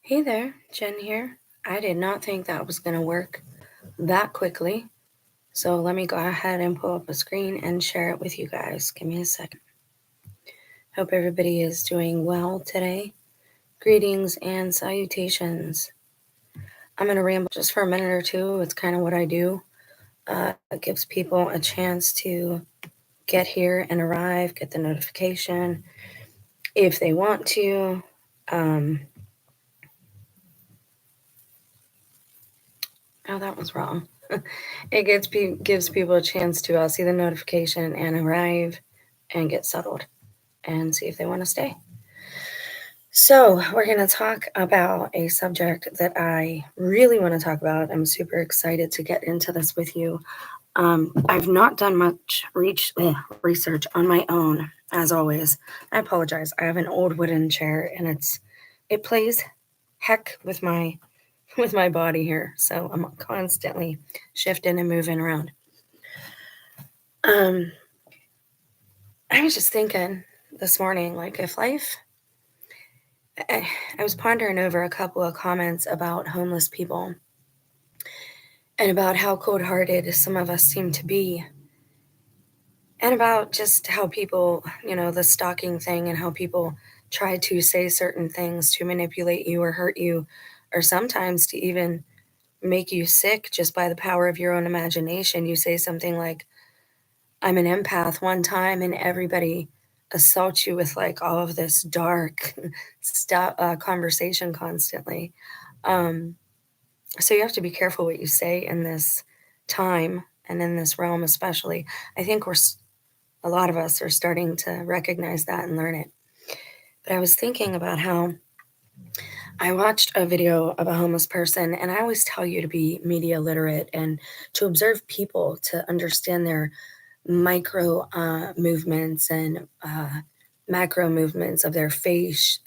Hey there, Jen here. I did not think that was going to work that quickly. So let me go ahead and pull up a screen and share it with you guys. Give me a second. Hope everybody is doing well today. Greetings and salutations. I'm going to ramble just for a minute or two. It's kind of what I do. It gives people a chance to get here and arrive, get the notification if they want to. Oh, that was wrong. It gives people a chance to see the notification and arrive and get settled and see if they want to stay. So, we're going to talk about a subject that I really want to talk about. I'm super excited to get into this with you. I've not done much research on my own, as always. I apologize. I have an old wooden chair and it plays heck with my body here, so I'm constantly shifting and moving around. I was just thinking this morning, like if life, I was pondering over a couple of comments about homeless people and about how cold-hearted some of us seem to be, and about just how people, the stalking thing and how people try to say certain things to manipulate you or hurt you, or sometimes to even make you sick just by the power of your own imagination. You say something like, I'm an empath one time, and everybody assaults you with like all of this dark stuff, conversation constantly. Um, so you have to be careful what you say in this time and in this realm, especially. I think a lot of us are starting to recognize that and learn it. But I was thinking about how I watched a video of a homeless person, and I always tell you to be media literate and to observe people to understand their micro movements and macro movements of their face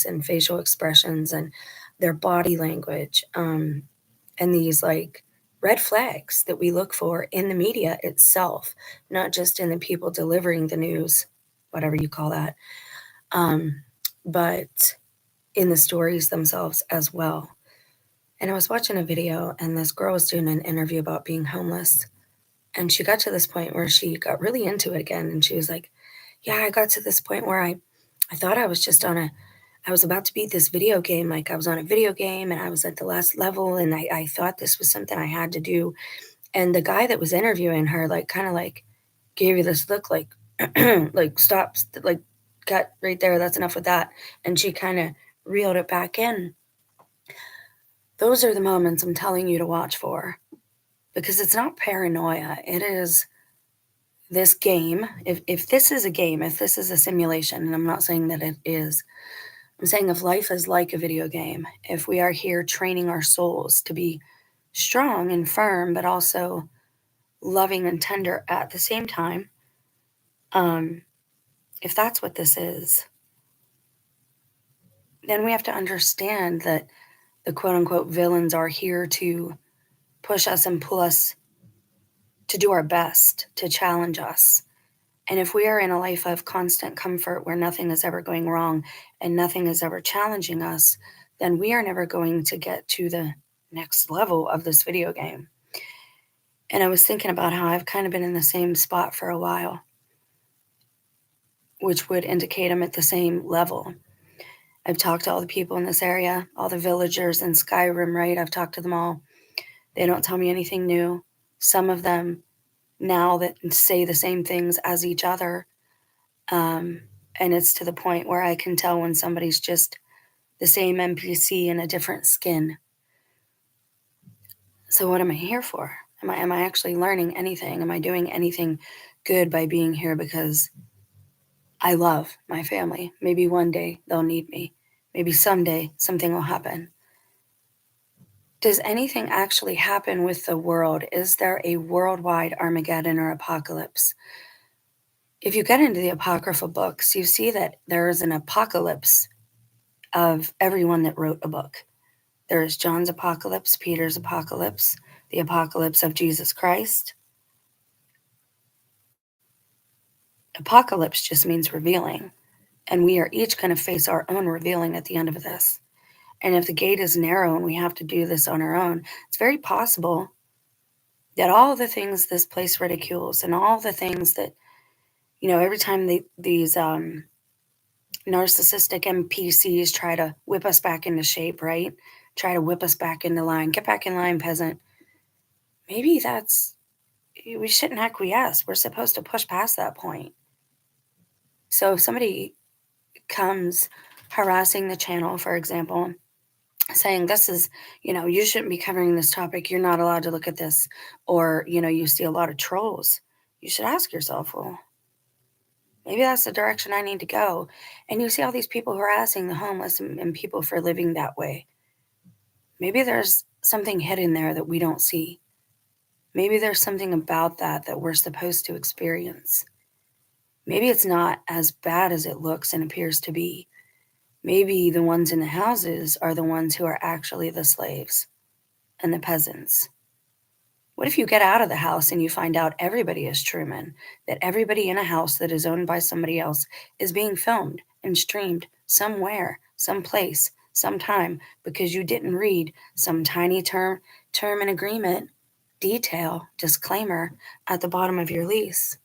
and facial expressions and their body language, and these like red flags that we look for in the media itself, not just in the people delivering the news, whatever you call that, but in the stories themselves as well. And I was watching a video, and this girl was doing an interview about being homeless. And she got to this point where she got really into it again. And she was like, yeah, I got to this point where I thought I was just I was about to beat this video game. Like I was on a video game and I was at the last level. And I thought this was something I had to do. And the guy that was interviewing her, like, kind of like gave you this look like, like, stop, like, cut right there. That's enough with that. And she kind of reeled it back in. Those are the moments I'm telling you to watch for, because it's not paranoia. It is this game. If this is a game, if this is a simulation, and I'm not saying that it is, I'm saying if life is like a video game, if we are here training our souls to be strong and firm, but also loving and tender at the same time, um, if that's what this is, then we have to understand that the quote unquote villains are here to push us and pull us to do our best, to challenge us. And if we are in a life of constant comfort where nothing is ever going wrong and nothing is ever challenging us, then we are never going to get to the next level of this video game. And I was thinking about how I've kind of been in the same spot for a while, which would indicate I'm at the same level. I've talked to all the people in this area, all the villagers in Skyrim, right? I've talked to them all. They don't tell me anything new. Some of them now that say the same things as each other. And it's to the point where I can tell when somebody's just the same NPC in a different skin. So what am I here for? Am I actually learning anything? Am I doing anything good by being here because I love my family? Maybe one day they'll need me. Maybe someday something will happen. Does anything actually happen with the world? Is there a worldwide Armageddon or apocalypse? If you get into the Apocryphal books, you see that there is an apocalypse of everyone that wrote a book. There is John's apocalypse, Peter's apocalypse, the apocalypse of Jesus Christ. Apocalypse just means revealing, and we are each going to face our own revealing at the end of this. And if the gate is narrow and we have to do this on our own, it's very possible that all the things this place ridicules and all the things that, every time these narcissistic NPCs try to whip us back into shape, right? Try to whip us back into line. Get back in line, peasant. Maybe we shouldn't acquiesce. We're supposed to push past that point. So if somebody comes harassing the channel, for example, saying this is, you shouldn't be covering this topic, you're not allowed to look at this, or, you see a lot of trolls, you should ask yourself, well, maybe that's the direction I need to go. And you see all these people harassing the homeless and people for living that way. Maybe there's something hidden there that we don't see. Maybe there's something about that we're supposed to experience. Maybe it's not as bad as it looks and appears to be. Maybe the ones in the houses are the ones who are actually the slaves and the peasants. What if you get out of the house and you find out everybody is Truman, that everybody in a house that is owned by somebody else is being filmed and streamed somewhere, someplace, sometime, because you didn't read some tiny term and agreement, detail, disclaimer at the bottom of your lease?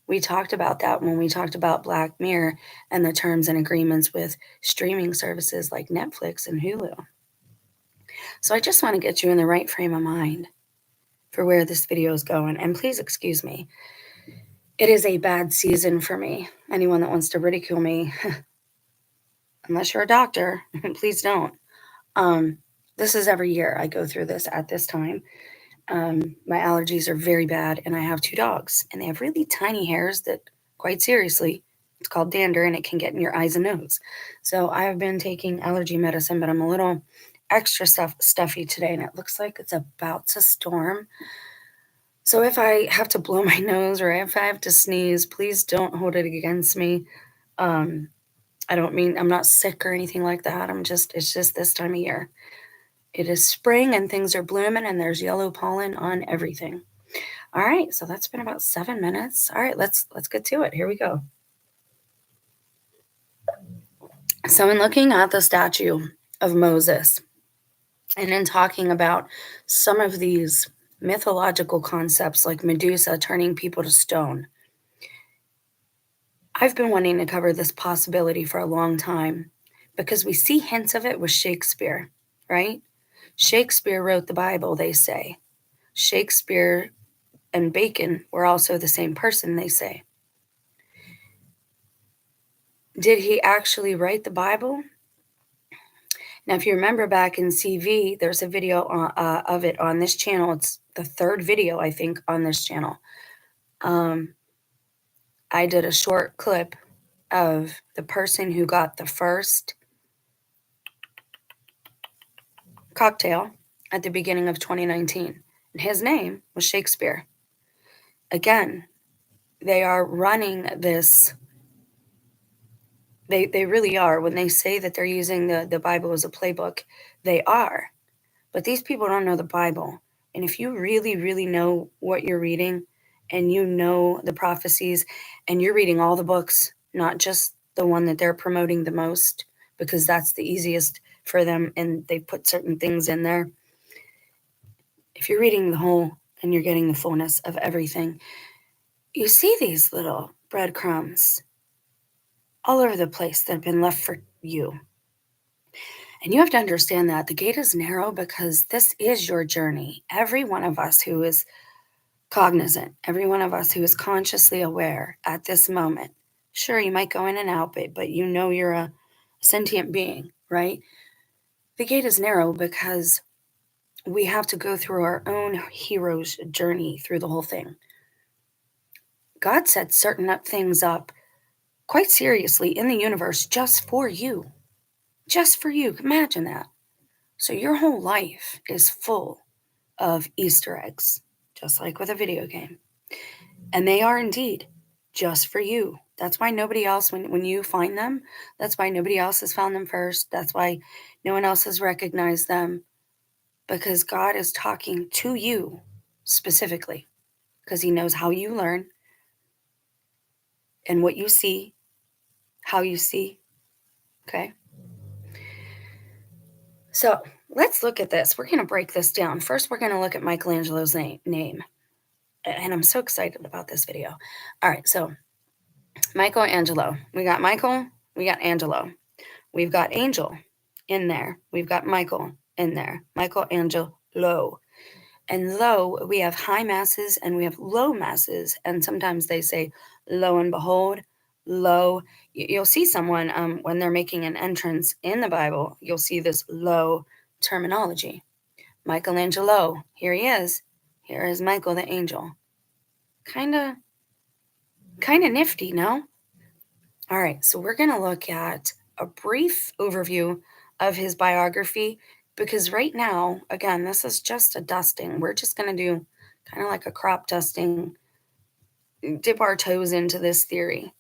We talked about that when we talked about Black Mirror and the terms and agreements with streaming services like Netflix and Hulu. So I just want to get you in the right frame of mind for where this video is going. And please excuse me. It is a bad season for me. Anyone that wants to ridicule me, unless you're a doctor, please don't. This is every year I go through this at this time. My allergies are very bad, and I have 2 dogs, and they have really tiny hairs that, quite seriously, it's called dander, and it can get in your eyes and nose. So I have been taking allergy medicine, but I'm a little extra stuffy today, and it looks like it's about to storm. So if I have to blow my nose or if I have to sneeze, please don't hold it against me. I don't mean I'm not sick or anything like that. It's just this time of year. It is spring and things are blooming and there's yellow pollen on everything. All right, so that's been about 7 minutes. All right, let's get to it. Here we go. So in looking at the statue of Moses and in talking about some of these mythological concepts like Medusa turning people to stone, I've been wanting to cover this possibility for a long time because we see hints of it with Shakespeare, right? Shakespeare wrote the Bible, they say. Shakespeare and Bacon were also the same person, they say. Did he actually write the Bible? Now, if you remember back in CV, there's a video of it on this channel. It's the 3rd video, I think, on this channel. I did a short clip of the person who got the first cocktail at the beginning of 2019. And his name was Shakespeare. Again, they are running this. They really are. When they say that they're using the Bible as a playbook, they are. But these people don't know the Bible. And if you really, really know what you're reading and you know the prophecies and you're reading all the books, not just the one that they're promoting the most, because that's the easiest for them and they put certain things in there. If you're reading the whole and you're getting the fullness of everything, you see these little breadcrumbs all over the place that have been left for you. And you have to understand that the gate is narrow because this is your journey. Every one of us who is cognizant, every one of us who is consciously aware at this moment, sure, you might go in and out, but you know you're a sentient being, right? The gate is narrow because we have to go through our own hero's journey through the whole thing. God set certain things up quite seriously in the universe just for you. Just for you. Imagine that. So your whole life is full of Easter eggs, just like with a video game. And they are indeed just for you. That's why nobody else, when you find them, that's why nobody else has found them first. That's why no one else has recognized them. Because God is talking to you specifically. Because he knows how you learn and what you see, how you see. Okay? So let's look at this. We're going to break this down. First, we're going to look at Michelangelo's name. And I'm so excited about this video. All right, so Michelangelo. We got Michael, we got Angelo. We've got Angel in there. We've got Michael in there. Michelangelo. And low, we have high masses and we have low masses. And sometimes they say, lo and behold, low. You'll see someone when they're making an entrance in the Bible, you'll see this low terminology. Michelangelo, here he is. Here is Michael the angel. Kind of nifty, no? All right, so we're going to look at a brief overview of his biography because right now, again, this is just a dusting. We're just going to do kind of like a crop dusting, dip our toes into this theory.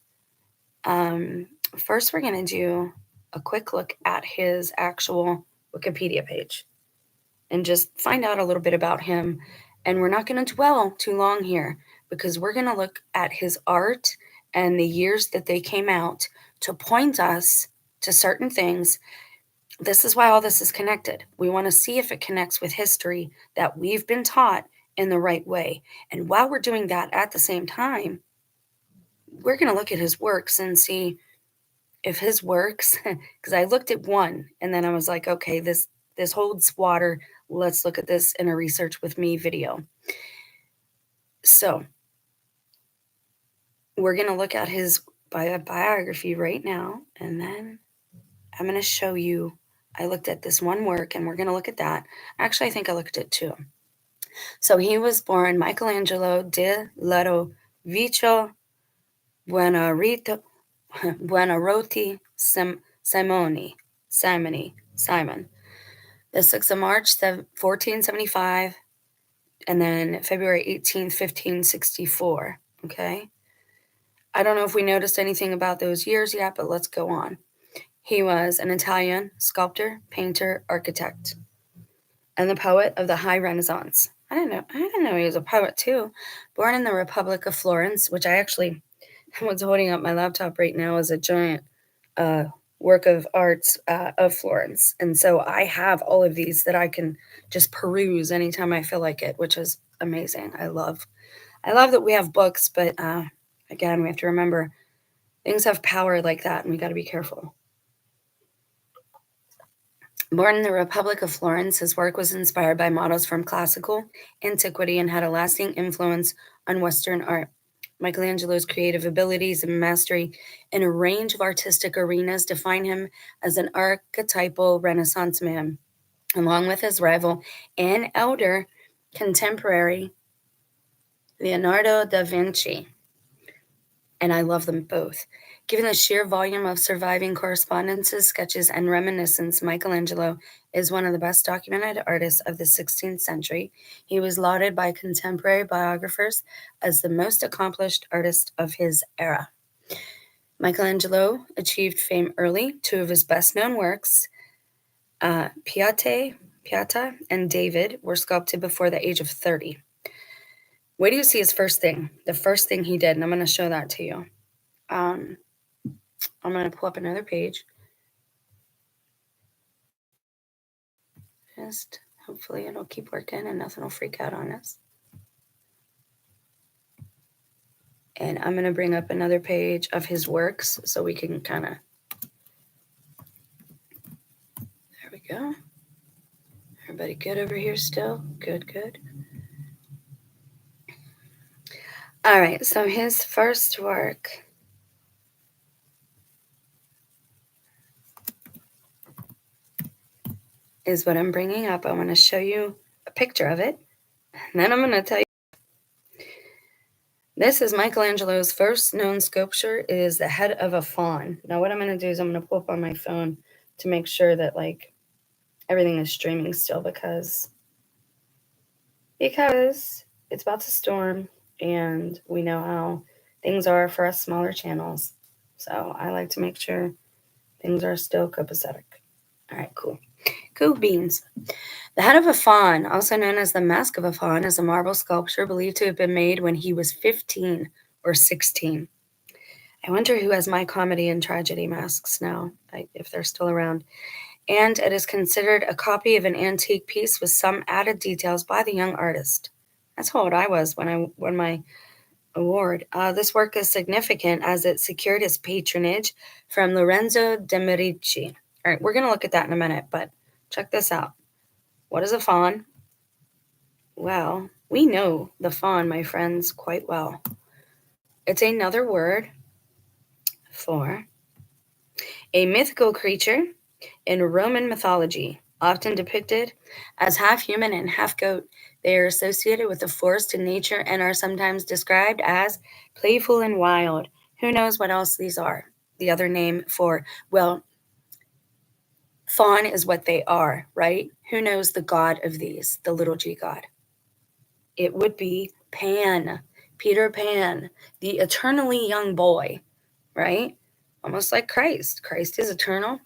First, we're going to do a quick look at his actual Wikipedia page and just find out a little bit about him. And we're not going to dwell too long here because we're going to look at his art and the years that they came out to point us to certain things. This is why all this is connected. We want to see if it connects with history that we've been taught in the right way. And while we're doing that at the same time, we're going to look at his works and see if his works, because I looked at one and then I was like, okay, this holds water. Let's look at this in a research with me video. So we're going to look at his biography right now, and then I'm going to show you. I looked at this one work, and we're going to look at that. Actually, I think I looked at two. So he was born Michelangelo di Lodovico Buonarroti Simon, the 6th of March, 1475, and then February 18th, 1564, okay? I don't know if we noticed anything about those years yet, but let's go on. He was an Italian sculptor, painter, architect, and the poet of the High Renaissance. I didn't know he was a poet too. Born in the Republic of Florence, which I actually, what's holding up my laptop right now is a giant work of arts of Florence. And so I have all of these that I can just peruse anytime I feel like it, which is amazing. I love that we have books, but again, we have to remember things have power like that, and we got to be careful. Born in the Republic of Florence, his work was inspired by models from classical antiquity and had a lasting influence on Western art. Michelangelo's creative abilities and mastery in a range of artistic arenas define him as an archetypal Renaissance man, along with his rival and elder contemporary Leonardo da Vinci. And I love them both. Given the sheer volume of surviving correspondences, sketches, and reminiscence, Michelangelo is one of the best documented artists of the 16th century. He was lauded by contemporary biographers as the most accomplished artist of his era. Michelangelo achieved fame early. Two of his best-known works, Pieta and David, were sculpted before the age of 30. Where do you see his first thing? The first thing he did, and I'm going to show that to you. I'm going to pull up another page. Just hopefully it'll keep working and nothing will freak out on us. And I'm going to bring up another page of his works so we can kind of... There we go. Everybody good over here still? Good. All right, so his first work is what I'm bringing up. I want to show you a picture of it, and then I'm going to tell you. This is Michelangelo's first known sculpture. It is the head of a faun. Now what I'm going to do is I'm going to pull up on my phone to make sure that like everything is streaming still because it's about to storm and we know how things are for us smaller channels. So I like to make sure things are still copacetic. All right, cool. Cool beans. The head of a faun, also known as the mask of a faun, is a marble sculpture believed to have been made when he was 15 or 16. I wonder who has my comedy and tragedy masks now, if they're still around. and it is considered a copy of an antique piece with some added details by the young artist. That's how old I was when I won my award. This work is significant as it secured its patronage from Lorenzo de' Medici. All right, we're going to look at that in a minute, but check this out. What is a faun? Well, we know the faun, my friends, quite well. It's another word for a mythical creature in Roman mythology, often depicted as half human and half goat. They are associated with the forest and nature and are sometimes described as playful and wild. Who knows what else these are? The other name for, well, faun is what they are, right? Who knows the god of these, the little g god? It would be Pan, Peter Pan, the eternally young boy, right? Almost like Christ. Christ is eternal.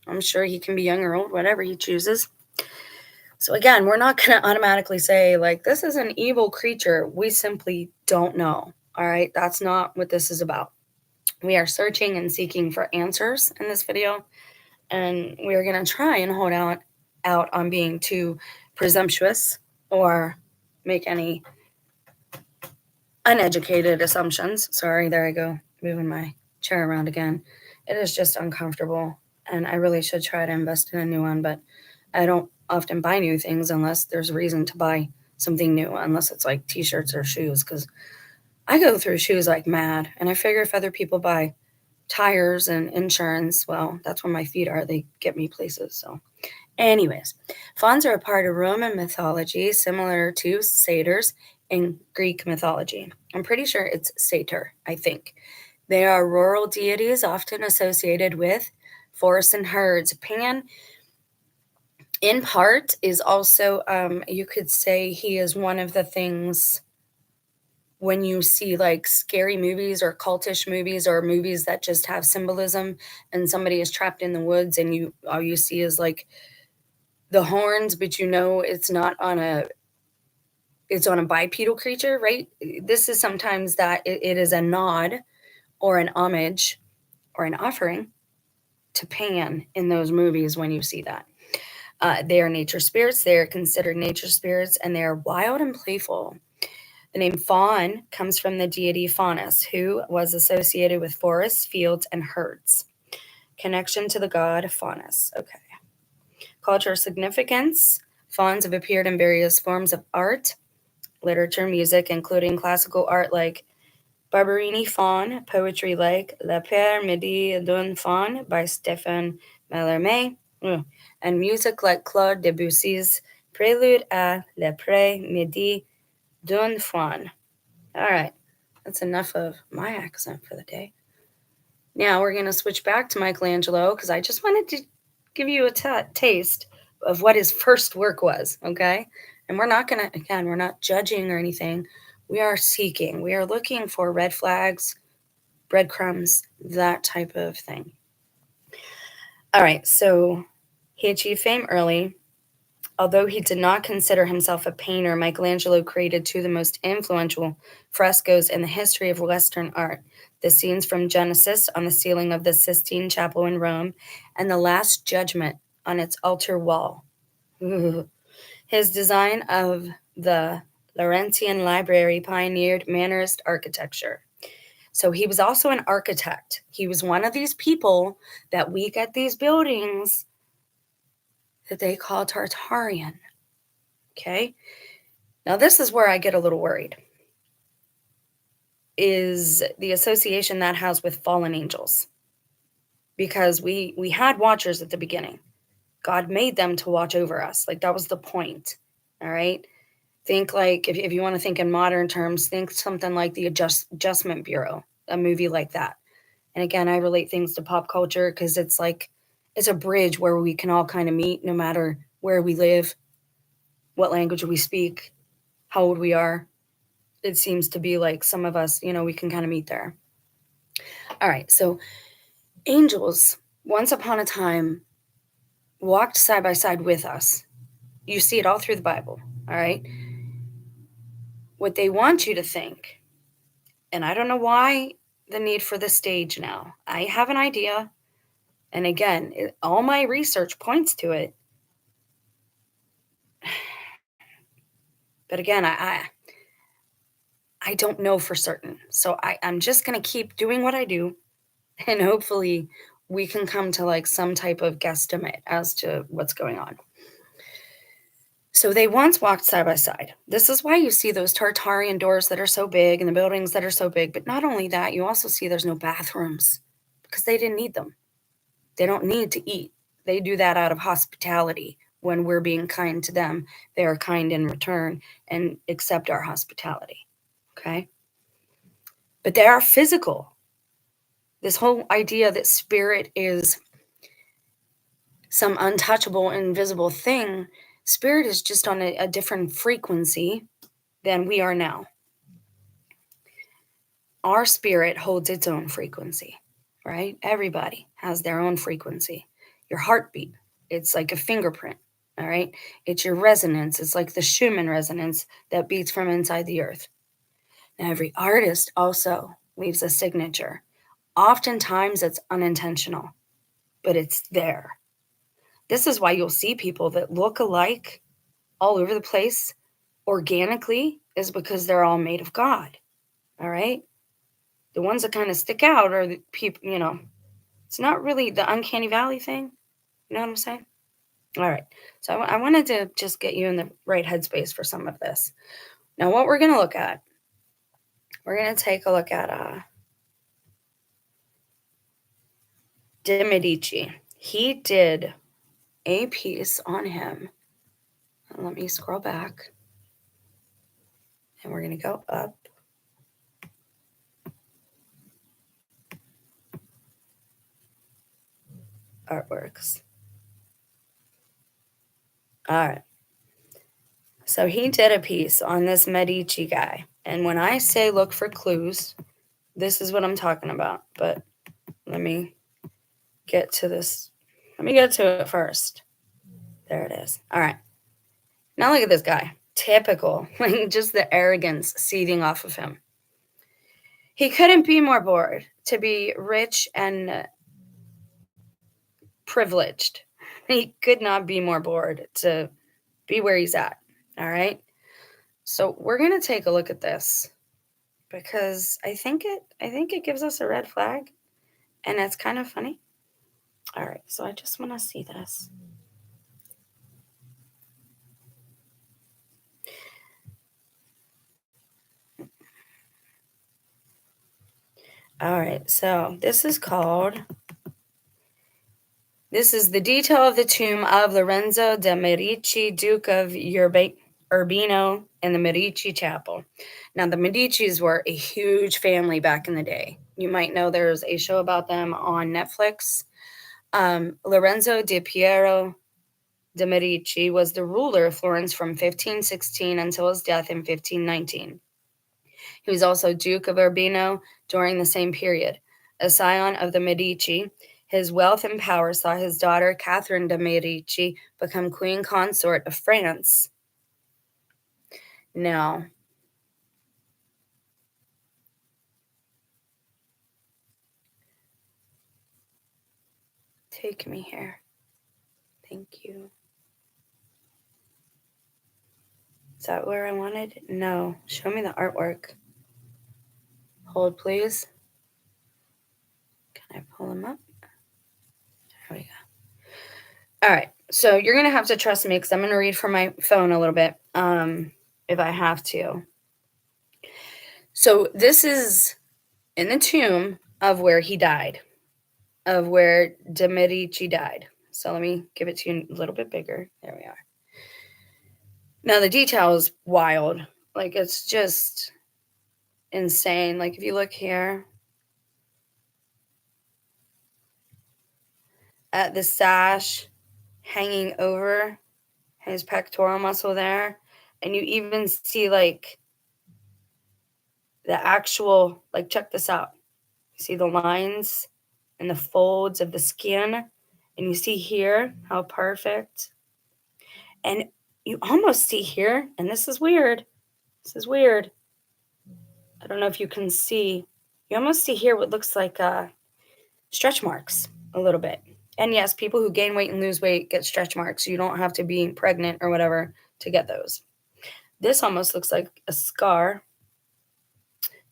I'm sure he can be young or old, whatever he chooses. So again, we're not going to automatically say, like, this is an evil creature. We simply don't know. All right. That's not what this is about. We are searching and seeking for answers in this video. And we're going to try and hold out on being too presumptuous or make any uneducated assumptions. Sorry, there I go, moving my chair around again. It is just uncomfortable, and I really should try to invest in a new one, but I don't often buy new things unless there's a reason to buy something new, unless it's like t-shirts or shoes, because I go through shoes like mad, and I figure if other people buy tires and insurance, well, that's where my feet are. They get me places. So anyways, fauns are a part of Roman mythology, similar to satyrs in Greek mythology. I'm pretty sure it's satyr, I think. They are rural deities often associated with forests and herds. Pan, in part, is also, you could say he is one of the things when you see like scary movies or cultish movies or movies that just have symbolism and somebody is trapped in the woods and all you see is like the horns, but you know it's on a bipedal creature, right? This is sometimes that it is a nod or an homage or an offering to Pan in those movies when you see that. They are nature spirits. They are considered nature spirits, and they are wild and playful. The name faun comes from the deity Faunus, who was associated with forests, fields, and herds. Connection to the god Faunus. Okay. Cultural significance. Fauns have appeared in various forms of art, literature, music, including classical art like Barberini Faun, poetry like La Père Midi d'un Faun by Stéphane Mallarmé, and music like Claude Debussy's Prélude à l'après-midi d'un Faun. All right, that's enough of my accent for the day. Now we're going to switch back to Michelangelo because I just wanted to give you a taste of what his first work was, okay? And we're not going to, again, we're not judging or anything. We are seeking. We are looking for red flags, breadcrumbs, that type of thing. All right, so he achieved fame early. Although he did not consider himself a painter, Michelangelo created two of the most influential frescoes in the history of Western art: the scenes from Genesis on the ceiling of the Sistine Chapel in Rome, and the Last Judgment on its altar wall. Ooh. His design of the Laurentian Library pioneered Mannerist architecture. So he was also an architect. He was one of these people that we get these buildings that they call Tartarian. Okay? Now, this is where I get a little worried, is the association that has with fallen angels. Because we had watchers at the beginning. God made them to watch over us. Like, that was the point. All right? Think like, if you want to think in modern terms, think something like the Adjustment Bureau, a movie like that. And again, I relate things to pop culture because it's like, it's a bridge where we can all kind of meet no matter where we live, what language we speak, how old we are. It seems to be like some of us, we can kind of meet there. All right, so angels, once upon a time, walked side by side with us. You see it all through the Bible, all right? What they want you to think, and I don't know why the need for the stage now. I have an idea. And again, all my research points to it. But again, I don't know for certain. So I'm just going to keep doing what I do. And hopefully we can come to like some type of guesstimate as to what's going on. So they once walked side by side. This is why you see those Tartarian doors that are so big and the buildings that are so big. But not only that, you also see there's no bathrooms because they didn't need them. They don't need to eat. They do that out of hospitality. When we're being kind to them, they are kind in return and accept our hospitality. Okay? But they are physical. This whole idea that spirit is some untouchable, invisible thing, spirit is just on a different frequency than we are now. Our spirit holds its own frequency, right? Everybody has their own frequency. Your heartbeat, it's like a fingerprint, all right? It's your resonance. It's like the Schumann resonance that beats from inside the earth. Now, every artist also leaves a signature. Oftentimes it's unintentional, but it's there. This is why you'll see people that look alike all over the place organically, is because they're all made of God, all right? The ones that kind of stick out are the people, it's not really the uncanny valley thing. You know what I'm saying? All right. So I wanted to just get you in the right headspace for some of this. Now, what we're going to look at, we're going to take a look at De Medici. He did a piece on him. Let me scroll back. And we're going to go up. Artworks. All right. So he did a piece on this Medici guy. And when I say look for clues, this is what I'm talking about. But let me get to this. Let me get to it first. There it is. All right. Now look at this guy. Typical. Like just the arrogance seething off of him. He couldn't be more bored to be rich and privileged. He could not be more bored to be where he's at. All right. So we're going to take a look at this because I think it gives us a red flag and it's kind of funny. All right. So I just want to see this. All right. So this is the detail of the tomb of Lorenzo de' Medici, Duke of Urbino, in the Medici Chapel. Now, the Medicis were a huge family back in the day. You might know there's a show about them on Netflix. Lorenzo di Piero de' Medici was the ruler of Florence from 1516 until his death in 1519. He was also Duke of Urbino during the same period. A scion of the Medici, his wealth and power saw his daughter Catherine de' Medici become queen consort of France. Now, take me here. Thank you. Is that where I wanted? No. Show me the artwork. Hold, please. Can I pull him up? There we go. All right. So you're going to have to trust me because I'm going to read from my phone a little bit if I have to. So this is in the tomb of where he died, of where de' Medici died. So let me give it to you a little bit bigger. There we are. Now the detail is wild. Like it's just insane. Like if you look here at the sash hanging over his pectoral muscle there, and you even see like the actual, like check this out. You see the lines and the folds of the skin, and you see here how perfect. And you almost see here, and this is weird. This is weird. I don't know if you can see. You almost see here what looks like stretch marks a little bit. And yes, people who gain weight and lose weight get stretch marks. You don't have to be pregnant or whatever to get those. This almost looks like a scar.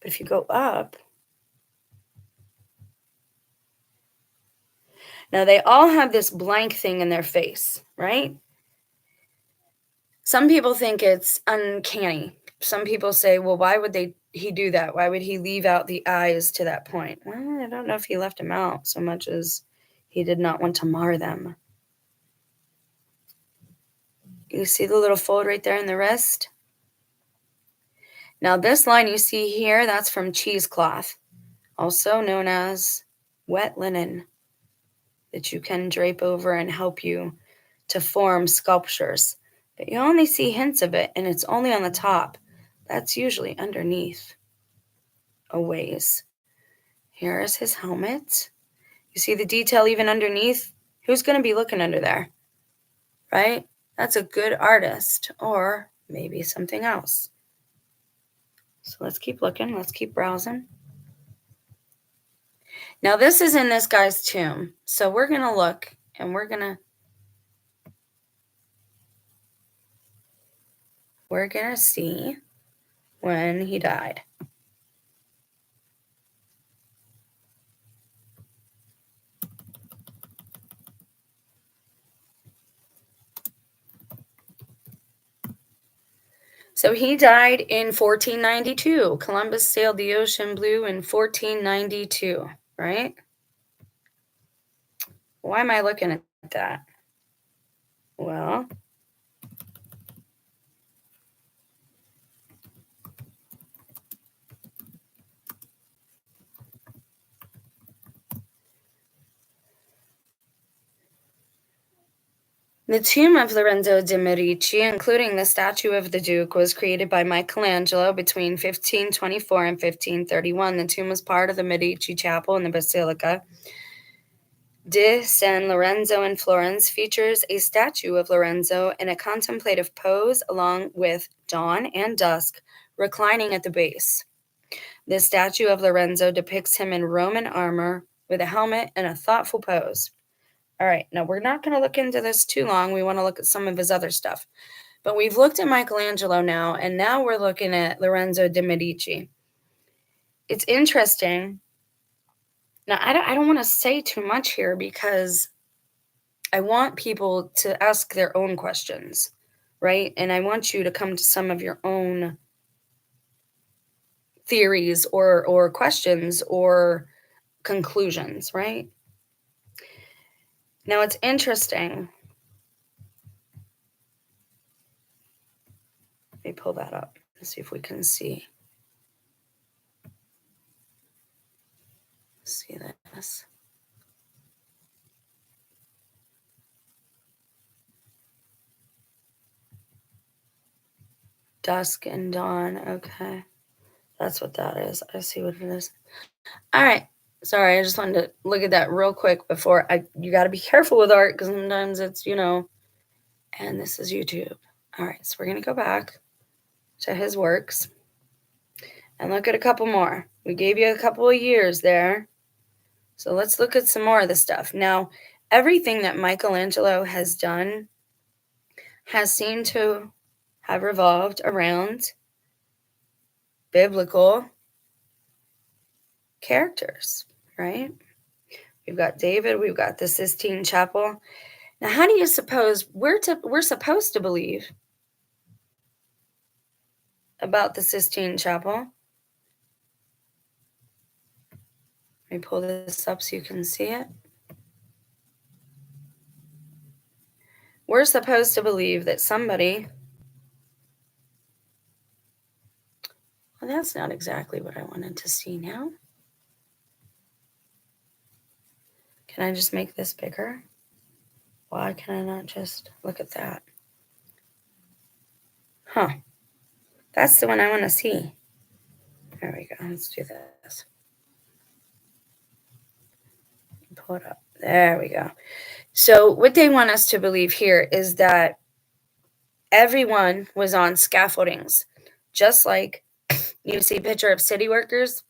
But if you go up, now they all have this blank thing in their face, right? Some people think it's uncanny. Some people say, well, why would he do that? Why would he leave out the eyes to that point? Well, I don't know if he left them out so much as he did not want to mar them. You see the little fold right there in the wrist? Now this line you see here, that's from cheesecloth, also known as wet linen, that you can drape over and help you to form sculptures. But you only see hints of it, and it's only on the top. That's usually underneath a ways. Here is his helmet. You see the detail even underneath? Who's going to be looking under there? Right? That's a good artist, or maybe something else. So let's keep looking. Let's keep browsing. Now this is in this guy's tomb. So we're going to look, and we're going to see when he died. So he died in 1492. Columbus sailed the ocean blue in 1492, right? Why am I looking at that? Well, the tomb of Lorenzo de' Medici, including the statue of the Duke, was created by Michelangelo between 1524 and 1531. The tomb was part of the Medici Chapel in the Basilica di San Lorenzo in Florence. Features a statue of Lorenzo in a contemplative pose along with dawn and dusk reclining at the base. The statue of Lorenzo depicts him in Roman armor with a helmet and a thoughtful pose. All right, now we're not going to look into this too long. We want to look at some of his other stuff. But we've looked at Michelangelo now, and now we're looking at Lorenzo de' Medici. It's interesting. Now, I don't want to say too much here because I want people to ask their own questions, right? And I want you to come to some of your own theories or questions or conclusions, right? Now, it's interesting. Let me pull that up and see if we can see this. Dusk and dawn. Okay. That's what that is. I see what it is. All right. Sorry, I just wanted to look at that real quick before you got to be careful with art because sometimes it's, and this is YouTube. All right. So we're going to go back to his works and look at a couple more. We gave you a couple of years there. So let's look at some more of the stuff. Now, everything that Michelangelo has done has seemed to have revolved around biblical characters, right? We've got David, we've got the Sistine Chapel. Now, how do you suppose we're supposed to believe about the Sistine Chapel? Let me pull this up so you can see it. We're supposed to believe that somebody... Well, that's not exactly what I wanted to see now. Can I just make this bigger? Why can I not just look at that? Huh. That's the one I want to see. There we go. Let's do this. Pull it up. There we go. So what they want us to believe here is that everyone was on scaffoldings, just like you see a picture of city workers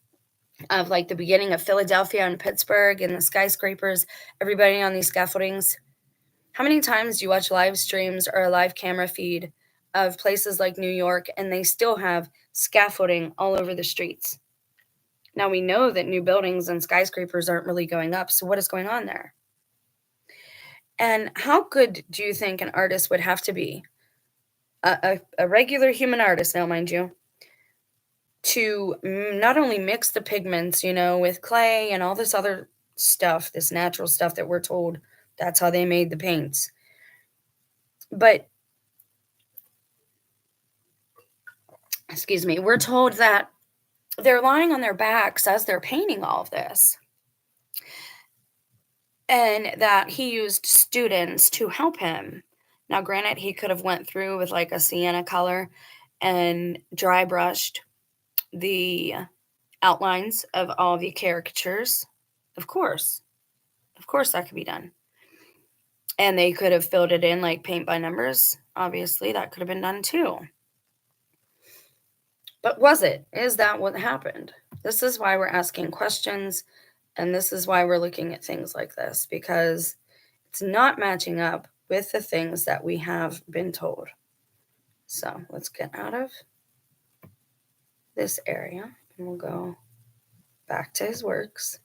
of like the beginning of Philadelphia and Pittsburgh and the skyscrapers, everybody on these scaffoldings. How many times do you watch live streams or a live camera feed of places like New York and they still have scaffolding all over the streets? Now we know that new buildings and skyscrapers aren't really going up. So what is going on there? And how good do you think an artist would have to be? A regular human artist now, mind you, to not only mix the pigments, with clay and all this other stuff, this natural stuff that we're told that's how they made the paints. But, excuse me, we're told that they're lying on their backs as they're painting all of this. And that he used students to help him. Now, granted, he could have went through with like a sienna color and dry brushed the outlines of all the caricatures. Of course that could be done. And they could have filled it in like paint by numbers. Obviously, that could have been done too. But was it? Is that what happened? This is why we're asking questions, and this is why we're looking at things like this, because it's not matching up with the things that we have been told. So let's get out of this area and we'll go back to his works.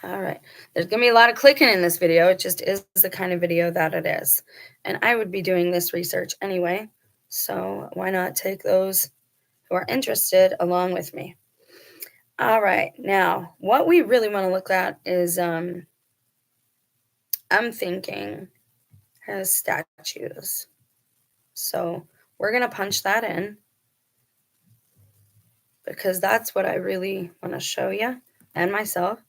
All right. There's going to be a lot of clicking in this video. It just is the kind of video that it is. And I would be doing this research anyway. So why not take those who are interested along with me? All right. Now, what we really want to look at is, I'm thinking his statues. So we're going to punch that in because that's what I really want to show you and myself.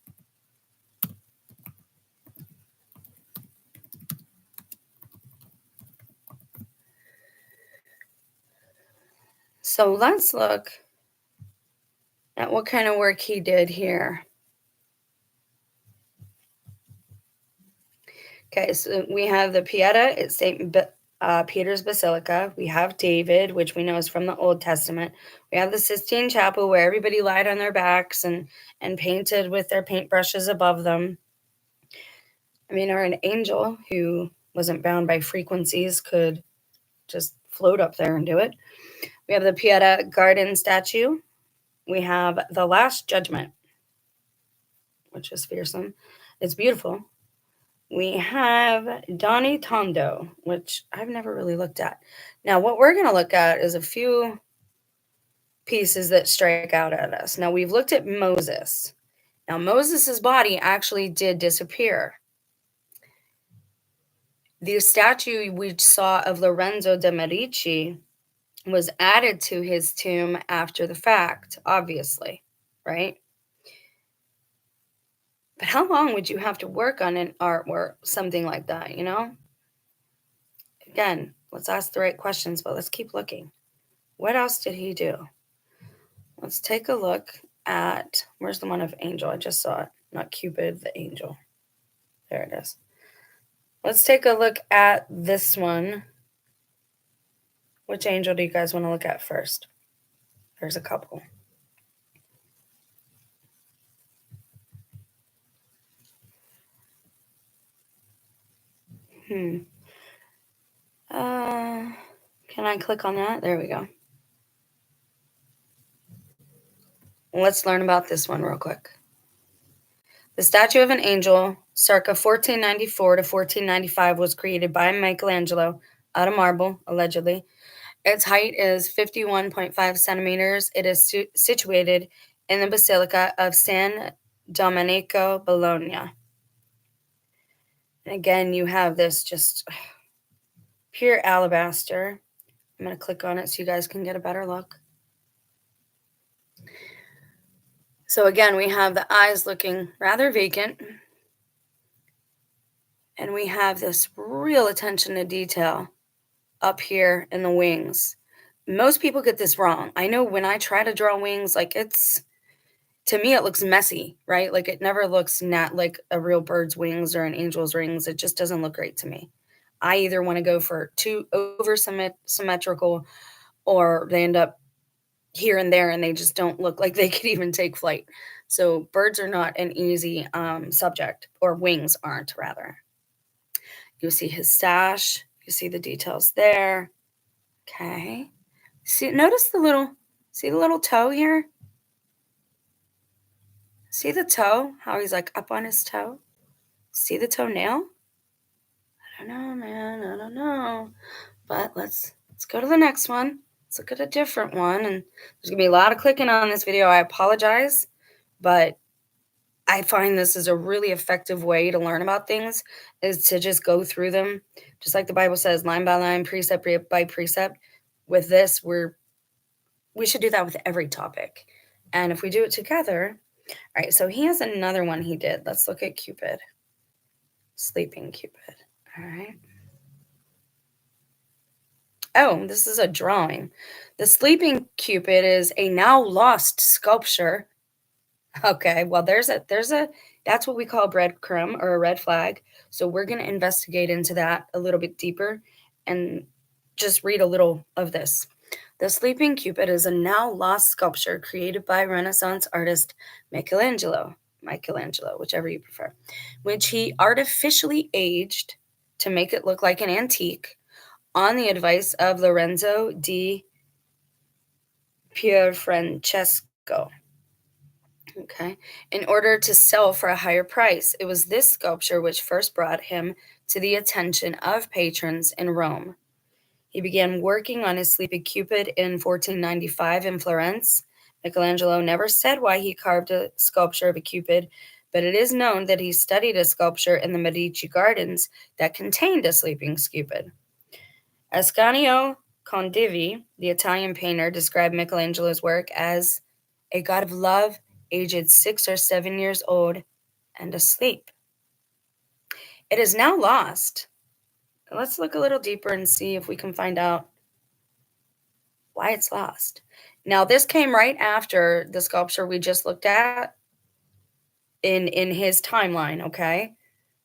So let's look at what kind of work he did here. Okay, so we have the Pieta at St. Peter's Basilica. We have David, which we know is from the Old Testament. We have the Sistine Chapel where everybody lied on their backs and painted with their paintbrushes above them. I mean, or an angel who wasn't bound by frequencies could just float up there and do it. We have the Pieta Garden statue. We have the Last Judgment, which is fearsome. It's beautiful. We have Donnie Tondo, which I've never really looked at. Now, what we're going to look at is a few pieces that strike out at us. Now, we've looked at Moses. Now, Moses's body actually did disappear. The statue we saw of Lorenzo de' Medici was added to his tomb after the fact, obviously, right? But how long would you have to work on an artwork, something like that, Again, let's ask the right questions, but let's keep looking. What else did he do? Let's take a look at, where's the one of angel? I just saw it. Not Cupid, the angel. There it is. Let's take a look at this one. Which angel do you guys want to look at first? There's a couple. Can I click on that? There we go. Let's learn about this one real quick. The statue of an angel, circa 1494 to 1495, was created by Michelangelo out of marble, allegedly. Its height is 51.5 centimeters. It is situated in the Basilica of San Domenico, Bologna. And again, you have this just pure alabaster. I'm going to click on it so you guys can get a better look. So again, we have the eyes looking rather vacant. And we have this real attention to detail up here in the wings. Most people get this wrong. I know when I try to draw wings, to me, it looks messy, right? Like it never looks like a real bird's wings or an angel's wings. It just doesn't look great to me. I either want to go for too over symmetrical or they end up here and there, and they just don't look like they could even take flight. So birds are not an easy subject, or wings aren't, rather. You see his sash. You see the details there. Okay. Notice see the little toe here? See the toe? How he's like up on his toe? See the toenail? I don't know, man. I don't know. But let's go to the next one. Let's look at a different one. And there's gonna be a lot of clicking on this video. I apologize, but I find this is a really effective way to learn about things, is to just go through them. Just like the Bible says, line by line, precept by precept. With this, we should do that with every topic. And if we do it together, all right, so he has another one he did. Let's look at Cupid. Sleeping Cupid. All right. Oh, this is a drawing. The Sleeping Cupid is a now lost sculpture. Okay, well there's a that's what we call a breadcrumb or a red flag. So we're going to investigate into that a little bit deeper and just read a little of this. The Sleeping Cupid is a now lost sculpture created by Renaissance artist Michelangelo, whichever you prefer, which he artificially aged to make it look like an antique on the advice of Lorenzo di Pierfrancesco. Okay, in order to sell for a higher price. It was this sculpture which first brought him to the attention of patrons in Rome. He began working on his Sleeping Cupid in 1495 in Florence. Michelangelo never said why he carved a sculpture of a Cupid, but it is known that he studied a sculpture in the Medici gardens that contained a sleeping Cupid. Ascanio Condivi, the Italian painter, described Michelangelo's work as a god of love, aged 6 or 7 years old and asleep. It is now lost. Let's look a little deeper and see if we can find out why it's lost. Now, this came right after the sculpture we just looked at in his timeline, okay?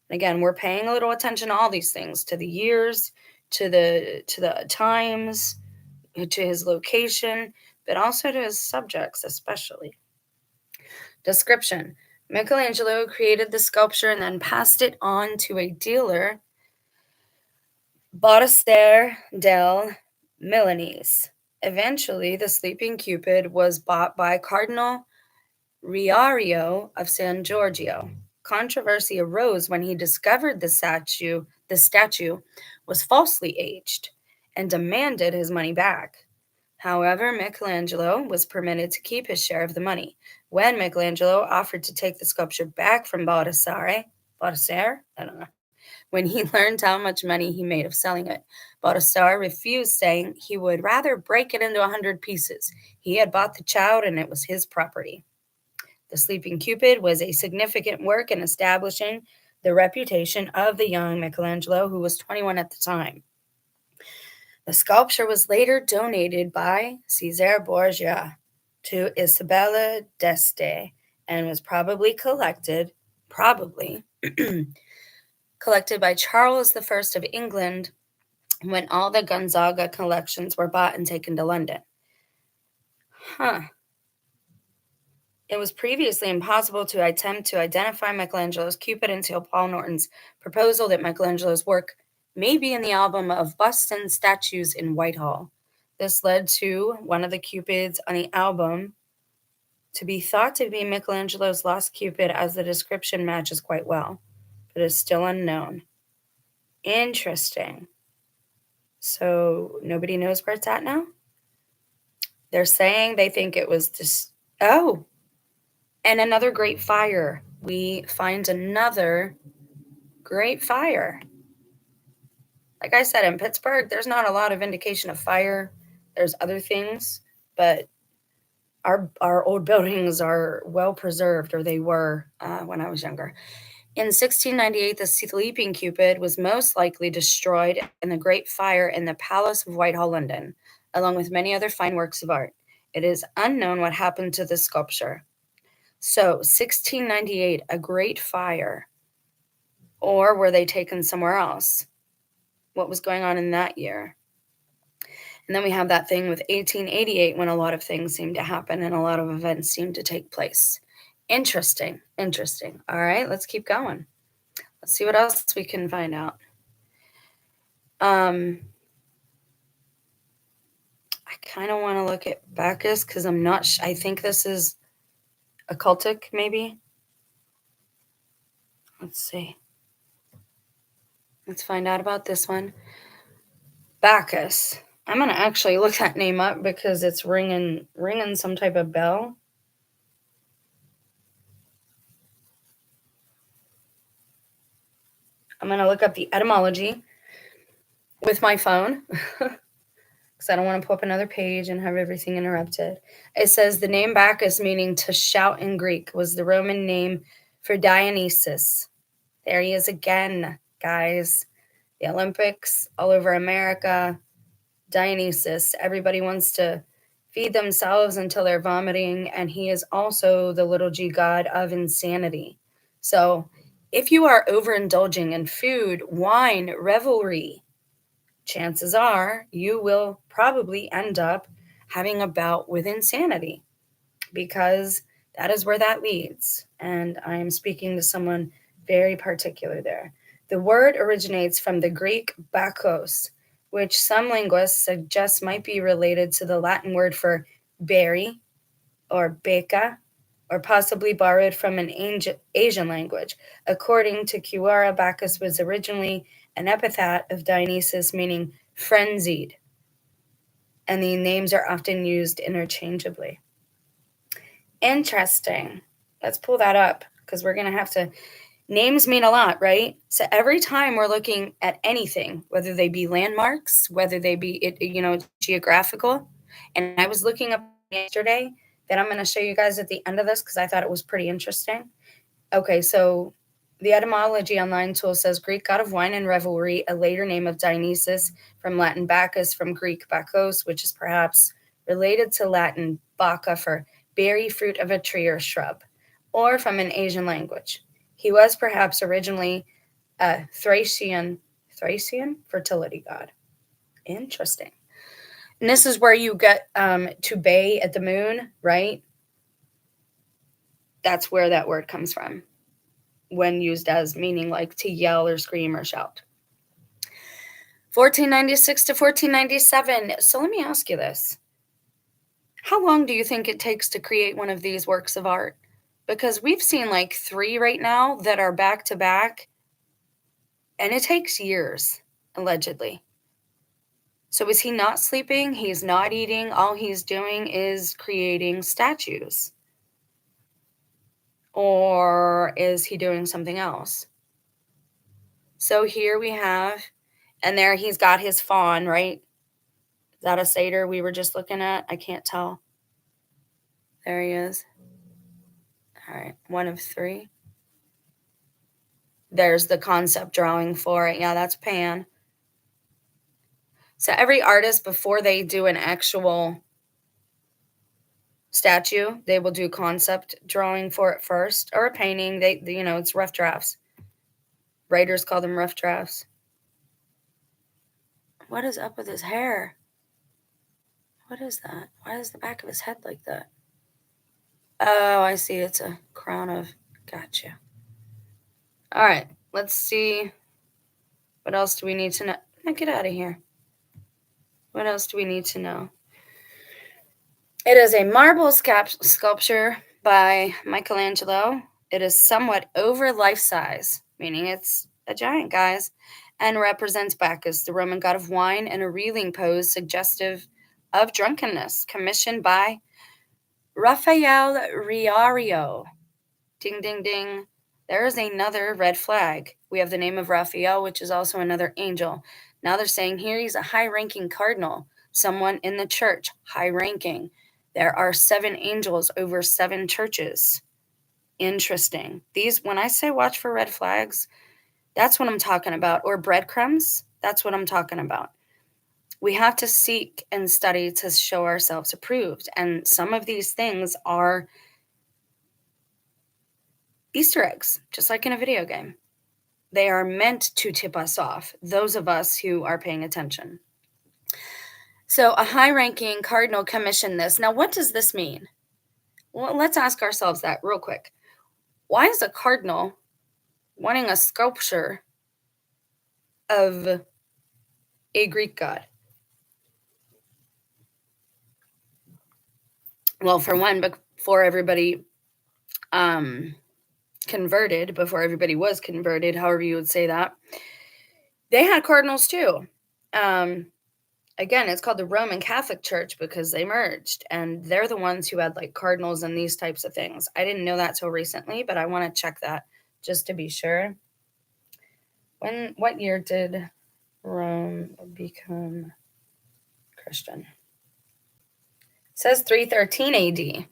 Again, we're paying a little attention to all these things, to the years, to the times, to his location, but also to his subjects especially. Description. Michelangelo created the sculpture and then passed it on to a dealer, Baudistere del Milanese. Eventually, the Sleeping Cupid was bought by Cardinal Riario of San Giorgio. Controversy arose when he discovered the statue was falsely aged and demanded his money back. However, Michelangelo was permitted to keep his share of the money. When Michelangelo offered to take the sculpture back from Baudistere, I don't know, when he learned how much money he made of selling it, Baudistere refused, saying he would rather break it into 100 pieces. He had bought the child and it was his property. The Sleeping Cupid was a significant work in establishing the reputation of the young Michelangelo, who was 21 at the time. The sculpture was later donated by Cesare Borgia to Isabella d'Este and was probably collected by Charles I of England when all the Gonzaga collections were bought and taken to London. It was previously impossible to attempt to identify Michelangelo's Cupid until Paul Norton's proposal that Michelangelo's work may be in the album of busts and statues in Whitehall. This led to one of the Cupids on the album to be thought to be Michelangelo's lost Cupid, as the description matches quite well, but is still unknown. Interesting. So nobody knows where it's at now? They're saying they think it was this. Oh, and another great fire. We find another great fire. Like I said, in Pittsburgh, there's not a lot of indication of fire. There's other things, but our old buildings are well preserved, or they were when I was younger. In 1698, the Sleeping Cupid was most likely destroyed in the Great Fire in the Palace of Whitehall, London, along with many other fine works of art. It is unknown what happened to this sculpture. So, 1698, a Great Fire. Or were they taken somewhere else? What was going on in that year? And then we have that thing with 1888 when a lot of things seem to happen and a lot of events seem to take place. Interesting. All right, let's keep going. Let's see what else we can find out. I kind of want to look at Bacchus because I'm not I think this is occultic, maybe. Let's see. Let's find out about this one. Bacchus. I'm going to actually look that name up because it's ringing some type of bell. I'm going to look up the etymology with my phone because I don't want to pull up another page and have everything interrupted. It says the name Bacchus, meaning to shout in Greek, was the Roman name for Dionysus. There he is again, guys. The Olympics all over America. Dionysus. Everybody wants to feed themselves until they're vomiting, and he is also the little g god of insanity. So if you are overindulging in food, wine, revelry, chances are you will probably end up having a bout with insanity, because that is where that leads. And I'm speaking to someone very particular there. The word originates from the Greek bakos, which some linguists suggest might be related to the Latin word for berry or beca, or possibly borrowed from an Asian language. According to Kiwara, Bacchus was originally an epithet of Dionysus, meaning frenzied, and the names are often used interchangeably. Interesting. Let's pull that up because we're going to have to. Names mean a lot, right? So every time we're looking at anything, whether they be landmarks, whether they be, geographical, and I was looking up yesterday that I'm going to show you guys at the end of this because I thought it was pretty interesting. Okay, so the etymology online tool says Greek god of wine and revelry, a later name of Dionysus, from Latin Bacchus, from Greek bakos, which is perhaps related to Latin bacca for berry, fruit of a tree or shrub, or from an Asian language. He was perhaps originally a Thracian fertility god. Interesting. And this is where you get to bay at the moon, right? That's where that word comes from when used as meaning like to yell or scream or shout. 1496 to 1497. So let me ask you this. How long do you think it takes to create one of these works of art? Because we've seen like 3 right now that are back to back, and it takes years, allegedly. So is he not sleeping? He's not eating. All he's doing is creating statues. Or is he doing something else? So here we have, and there he's got his fawn, right? Is that a satyr we were just looking at? I can't tell. There he is. All right, 1 of 3. There's the concept drawing for it. Yeah, that's Pan. So every artist, before they do an actual statue, they will do concept drawing for it first, or a painting. It's rough drafts. Writers call them rough drafts. What is up with his hair? What is that? Why is the back of his head like that? Oh, I see. It's a crown of. Gotcha. All right. Let's see. What else do we need to know? Now get out of here. What else do we need to know? It is a marble sculpture by Michelangelo. It is somewhat over life size, meaning it's a giant, guys, and represents Bacchus, the Roman god of wine, in a reeling pose suggestive of drunkenness, commissioned by Raphael Riario. Ding, ding, ding. There is another red flag. We have the name of Raphael, which is also another angel. Now they're saying here he's a high-ranking cardinal, someone in the church, high-ranking. There are 7 angels over 7 churches. Interesting. When I say watch for red flags, that's what I'm talking about. Or breadcrumbs, that's what I'm talking about. We have to seek and study to show ourselves approved. And some of these things are Easter eggs, just like in a video game. They are meant to tip us off, those of us who are paying attention. So a high-ranking cardinal commissioned this. Now, what does this mean? Well, let's ask ourselves that real quick. Why is a cardinal wanting a sculpture of a Greek god? Well, for one, before everybody converted, before everybody was converted, however you would say that, they had cardinals too. Again, it's called the Roman Catholic Church because they merged, and they're the ones who had like cardinals and these types of things. I didn't know that till recently, but I want to check that just to be sure. What year did Rome become Christian? It says 313 AD.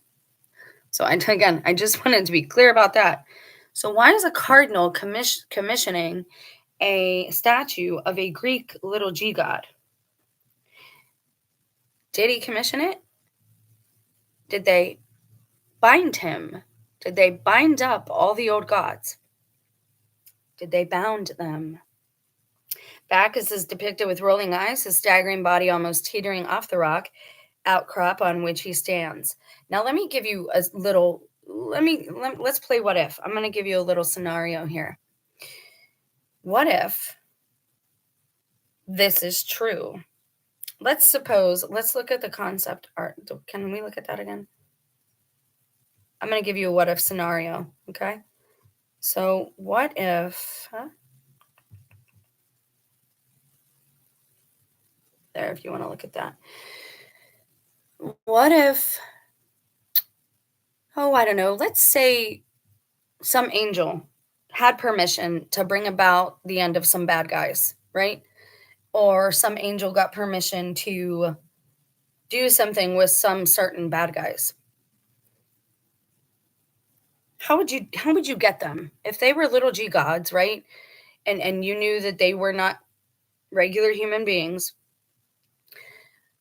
So again, I just wanted to be clear about that. So why is a cardinal commissioning a statue of a Greek little g god? Did he commission it? Did they bind him? Did they bind up all the old gods? Did they bound them? Bacchus is depicted with rolling eyes, his staggering body almost teetering off the rock outcrop on which he stands. Now let me give you a little, let's play what if. I'm going to give you a little scenario here. What if this is true? Let's look at the concept art. Can we look at that again? I'm going to give you a what if scenario, okay? So what if, there, if you want to look at that. What if, I don't know, let's say some angel had permission to bring about the end of some bad guys, right? Or some angel got permission to do something with some certain bad guys. How would you get them? If they were little g gods, right? And you knew that they were not regular human beings,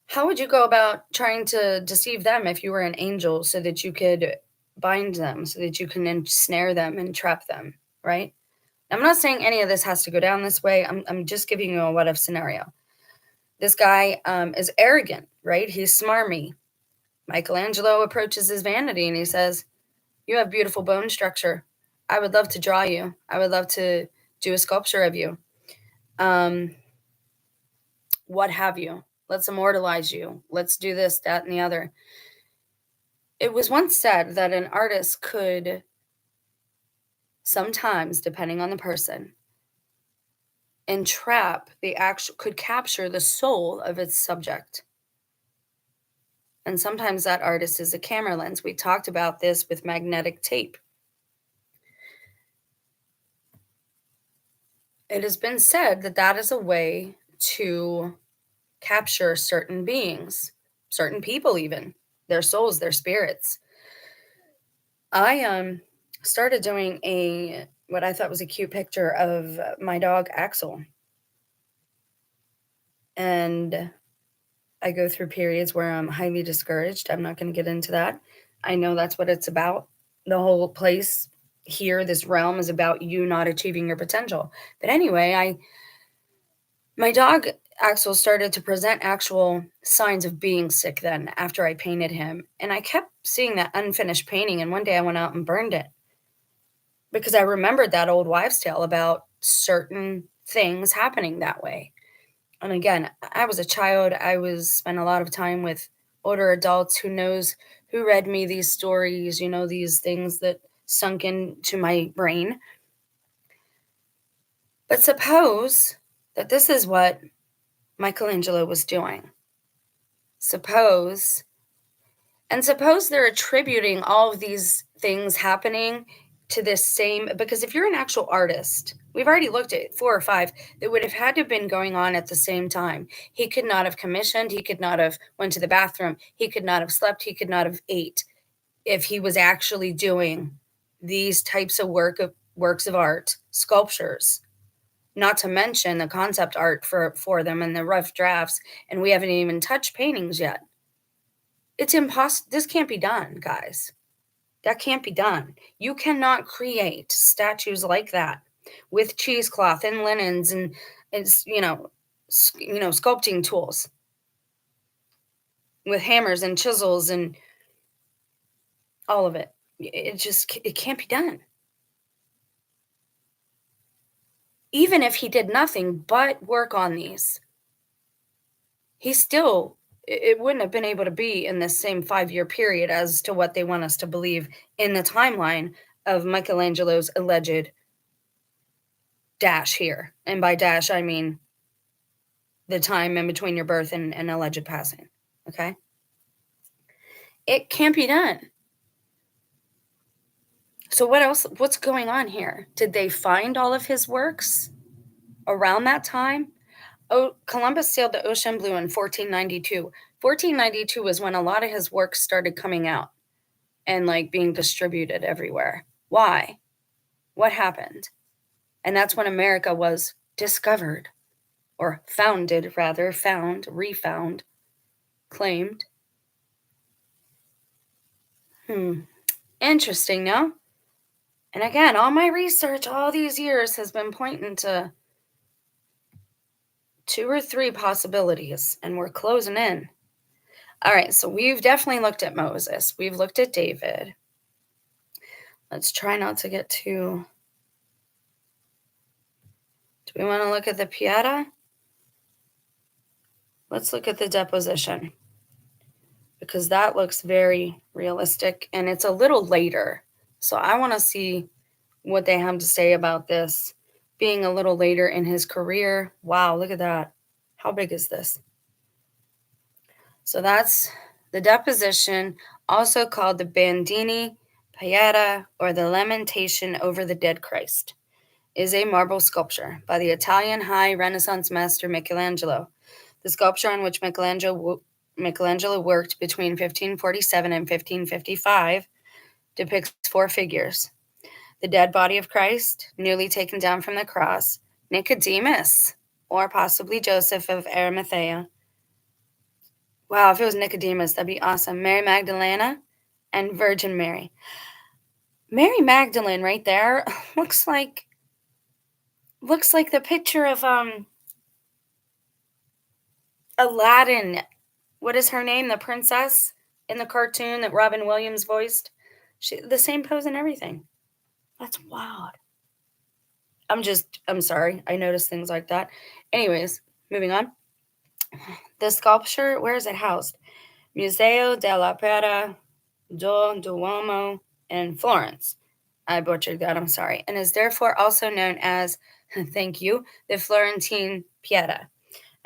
how would you go about trying to deceive them if you were an angel so that you could bind them, so that you can ensnare them and trap them, right? I'm not saying any of this has to go down this way. I'm just giving you a what if scenario. This guy is arrogant, right? He's smarmy. Michelangelo approaches his vanity and he says, "You have beautiful bone structure. I would love to draw you. I would love to do a sculpture of you. What have you? Let's immortalize you. Let's do this, that, and the other." It was once said that an artist could sometimes, depending on the person, could capture the soul of its subject. And sometimes that artist is a camera lens. We talked about this with magnetic tape. It has been said that that is a way to capture certain beings, certain people even, their souls, their spirits. I started doing what I thought was a cute picture of my dog Axel. And I go through periods where I'm highly discouraged. I'm not going to get into that. I know that's what it's about. The whole place here, this realm, is about you not achieving your potential. But anyway, my dog Axel started to present actual signs of being sick then after I painted him. And I kept seeing that unfinished painting. And one day I went out and burned it because I remembered that old wives' tale about certain things happening that way. And again, I was a child. Spent a lot of time with older adults who read me these stories, these things that sunk into my brain. But suppose that this is what Michelangelo was doing. Suppose they're attributing all of these things happening to this same, because if you're an actual artist, we've already looked at 4 or 5 that would have had to have been going on at the same time. He could not have commissioned, he could not have went to the bathroom, he could not have slept, he could not have ate if he was actually doing these types of works of art, sculptures, not to mention the concept art for them and the rough drafts, and we haven't even touched paintings yet. It's impossible. This can't be done, guys. That can't be done. You cannot create statues like that with cheesecloth and linens and sculpting tools. with hammers and chisels and all of it. It can't be done. Even if he did nothing but work on these, he still, it wouldn't have been able to be in this same 5-year period as to what they want us to believe in the timeline of Michelangelo's alleged dash here. And by dash, I mean the time in between your birth and alleged passing. Okay? It can't be done. So what else? What's going on here? Did they find all of his works around that time? Oh, Columbus sailed the ocean blue in 1492. 1492 was when a lot of his works started coming out and like being distributed everywhere. Why? What happened? And that's when America was discovered, or founded rather, found, refound, claimed. Interesting, no? And again, all my research all these years has been pointing to 2 or 3 possibilities, and we're closing in. All right, so we've definitely looked at Moses. We've looked at David. Let's try not to get too... Do we want to look at the Pieta? Let's look at the deposition, because that looks very realistic, and it's a little later. So I want to see what they have to say about this being a little later in his career. Wow, look at that. How big is this? So that's the deposition, also called the Bandini Pieta, or the Lamentation over the Dead Christ, is a marble sculpture by the Italian high Renaissance master Michelangelo. The sculpture, on which Michelangelo worked between 1547 and 1555, depicts 4 figures: the dead body of Christ, newly taken down from the cross, Nicodemus, or possibly Joseph of Arimathea. Wow, if it was Nicodemus, that'd be awesome. Mary Magdalena and Virgin Mary. Mary Magdalene right there looks like the picture of Aladdin. What is her name? The princess in the cartoon that Robin Williams voiced. The same pose and everything. That's wild. I'm sorry. I noticed things like that. Anyways, moving on. The sculpture, where is it housed? Museo della Opera do Duomo in Florence. I butchered that, I'm sorry. And is therefore also known as, thank you, the Florentine Pieta.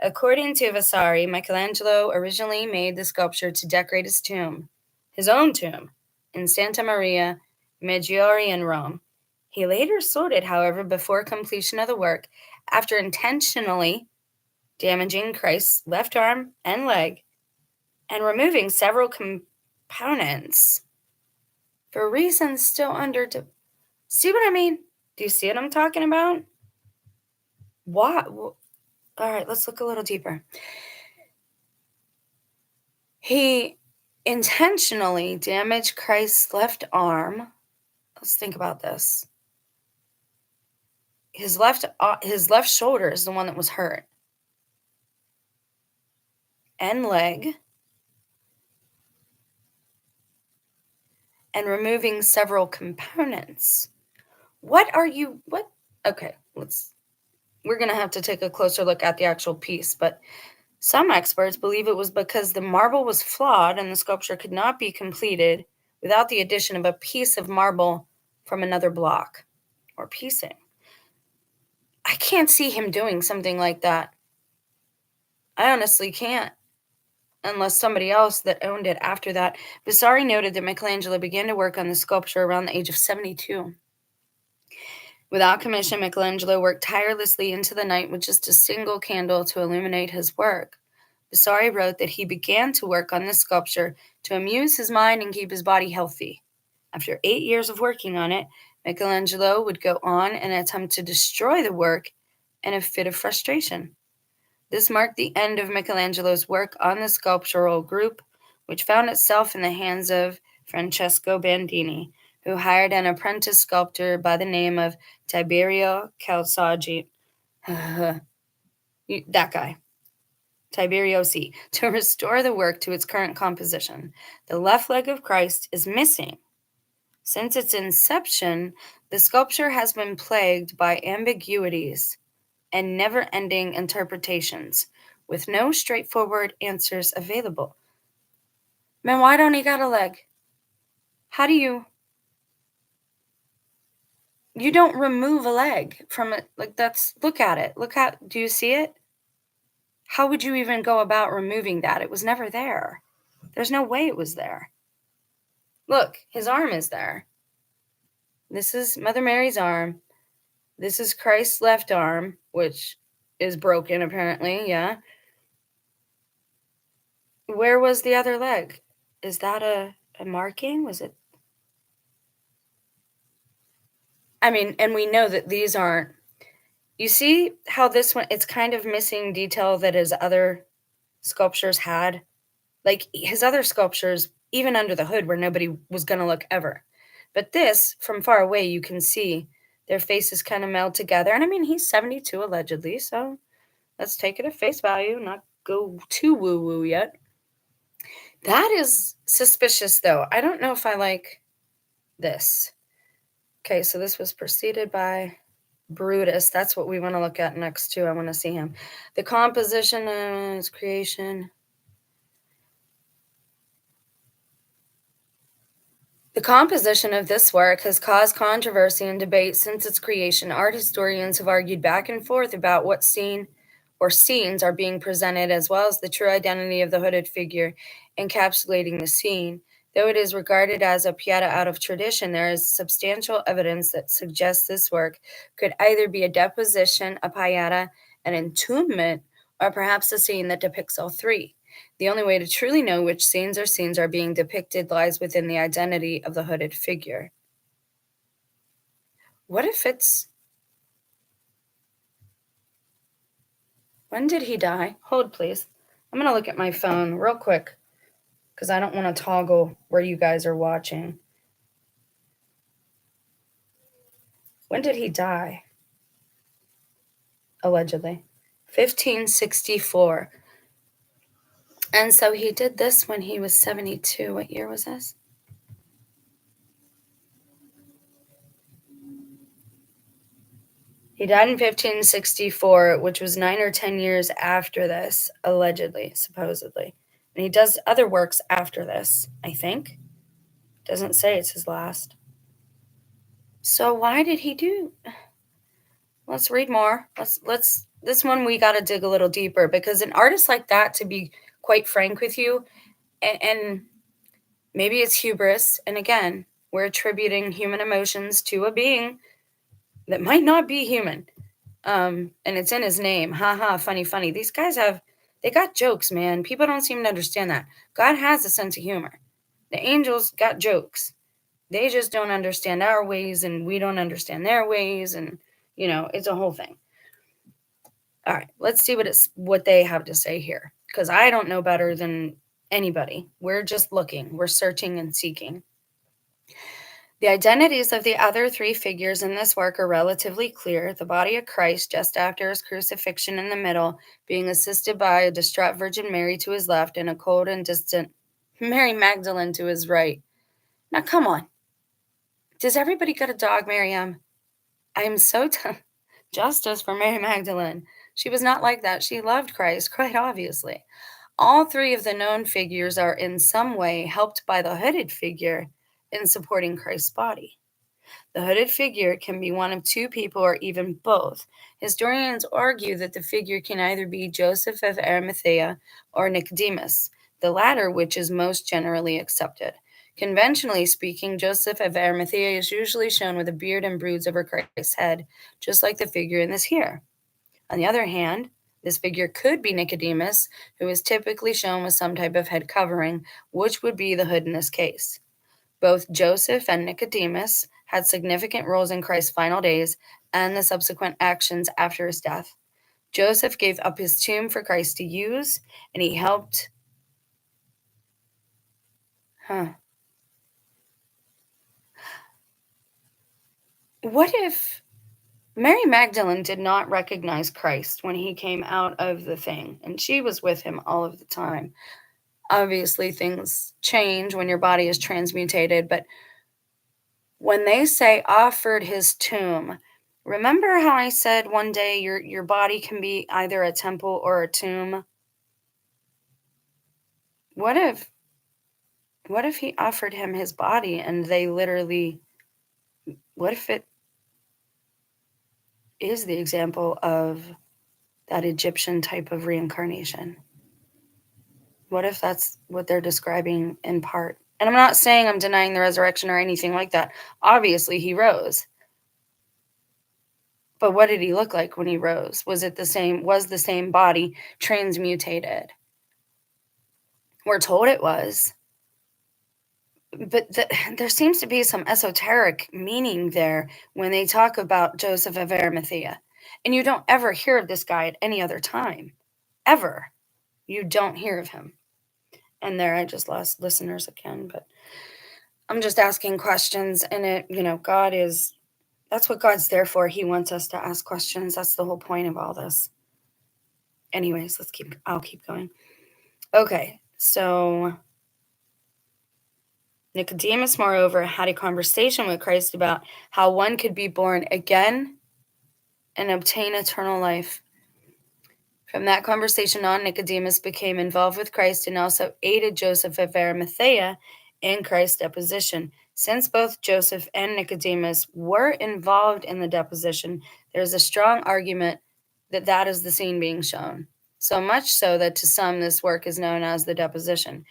According to Vasari, Michelangelo originally made the sculpture to decorate his own tomb, in Santa Maria Maggiore in Rome. He later sold it, however, before completion of the work, after intentionally damaging Christ's left arm and leg and removing several components for reasons still see what I mean? Do you see what I'm talking about? What? All right, let's look a little deeper. He intentionally damaged Christ's left arm. Let's think about this. His left shoulder is the one that was hurt. And leg. And removing several components. Okay, we're going to have to take a closer look at the actual piece, but some experts believe it was because the marble was flawed and the sculpture could not be completed without the addition of a piece of marble from another block or piecing. I can't see him doing something like that. I honestly can't, unless somebody else that owned it after that. Vasari noted that Michelangelo began to work on the sculpture around the age of 72. Without commission, Michelangelo worked tirelessly into the night with just a single candle to illuminate his work. Vasari wrote that he began to work on this sculpture to amuse his mind and keep his body healthy. After 8 years of working on it, Michelangelo would go on and attempt to destroy the work in a fit of frustration. This marked the end of Michelangelo's work on the sculptural group, which found itself in the hands of Francesco Bandini, who hired an apprentice sculptor by the name of Tiberio Calzaggi. That guy. Tiberiosi, to restore the work to its current composition. The left leg of Christ is missing. Since its inception, the sculpture has been plagued by ambiguities and never-ending interpretations, with no straightforward answers available. Man, why don't he got a leg? How do you don't remove a leg from it? Like, that's, look at it. Do you see it? How would you even go about removing that? It was never there. There's no way it was there. Look, his arm is there. This is Mother Mary's arm. This is Christ's left arm, which is broken apparently, yeah. Where was the other leg? Is that a marking? Was it? I mean, and we know that these aren't. You see how this one, it's kind of missing detail that his other sculptures had? Like, his other sculptures, even under the hood where nobody was going to look ever. But this, from far away, you can see their faces kind of meld together. And I mean, he's 72 allegedly, so let's take it at face value, not go too woo-woo yet. That is suspicious, though. I don't know if I like this. Okay, so this was preceded by Brutus. That's what we want to look at next, too. I want to see him. The composition and its creation. The composition of this work has caused controversy and debate since its creation. Art historians have argued back and forth about what scene or scenes are being presented, as well as the true identity of the hooded figure encapsulating the scene. Though it is regarded as a pieta out of tradition, there is substantial evidence that suggests this work could either be a deposition, a pieta, an entombment, or perhaps a scene that depicts all three. The only way to truly know which scenes are being depicted lies within the identity of the hooded figure. What if it's... When did he die? Hold, please. I'm going to look at my phone real quick because I don't want to toggle where you guys are watching. When did he die? Allegedly. 1564. And so he did this when he was 72. What year was this? He died in 1564, which was 9 or 10 years after this, allegedly, supposedly. And he does other works after this, I think. Doesn't say it's his last. So why did he do? Let's read more. Let's this one we got to dig a little deeper, because an artist like that, to be quite frank with you, and maybe it's hubris, and again, we're attributing human emotions to a being that might not be human. And it's in his name. Ha, funny. These guys they got jokes, man. People don't seem to understand that. God has a sense of humor. The angels got jokes. They just don't understand our ways, and we don't understand their ways, and, it's a whole thing. All right, let's see what they have to say here, because I don't know better than anybody. We're just looking. We're searching and seeking. The identities of the other three figures in this work are relatively clear. The body of Christ, just after his crucifixion, in the middle, being assisted by a distraught Virgin Mary to his left and a cold and distant Mary Magdalene to his right. Now, come on. Does everybody got a dog, Miriam? I am so justice for Mary Magdalene. She was not like that. She loved Christ, quite obviously. All three of the known figures are in some way helped by the hooded figure in supporting Christ's body. The hooded figure can be one of two people or even both. Historians argue that the figure can either be Joseph of Arimathea or Nicodemus, the latter which is most generally accepted. Conventionally speaking, Joseph of Arimathea is usually shown with a beard and broods over Christ's head, just like the figure in this here. On the other hand, this figure could be Nicodemus, who is typically shown with some type of head covering, which would be the hood in this case. Both Joseph and Nicodemus had significant roles in Christ's final days and the subsequent actions after his death. Joseph gave up his tomb for Christ to use, and he helped... What if Mary Magdalene did not recognize Christ when he came out of the thing, and she was with him all of the time. Obviously, things change when your body is transmutated, but when they say offered his tomb, remember how I said one day your body can be either a temple or a tomb? What if he offered him his body and they literally, what if it is the example of that Egyptian type of reincarnation? What if that's what they're describing in part? And I'm not saying I'm denying the resurrection or anything like that. Obviously, he rose. But what did he look like when he rose? Was the same body transmutated? We're told it was. But there seems to be some esoteric meaning there when they talk about Joseph of Arimathea. And you don't ever hear of this guy at any other time. Ever. You don't hear of him. And there I just lost listeners again, but I'm just asking questions, and that's what God's there for. He wants us to ask questions. That's the whole point of all this. Anyways, I'll keep going. Okay, so Nicodemus, moreover, had a conversation with Christ about how one could be born again and obtain eternal life. From that conversation on, Nicodemus became involved with Christ and also aided Joseph of Arimathea in Christ's deposition. Since both Joseph and Nicodemus were involved in the deposition, there is a strong argument that that is the scene being shown. So much so that to some this work is known as the deposition.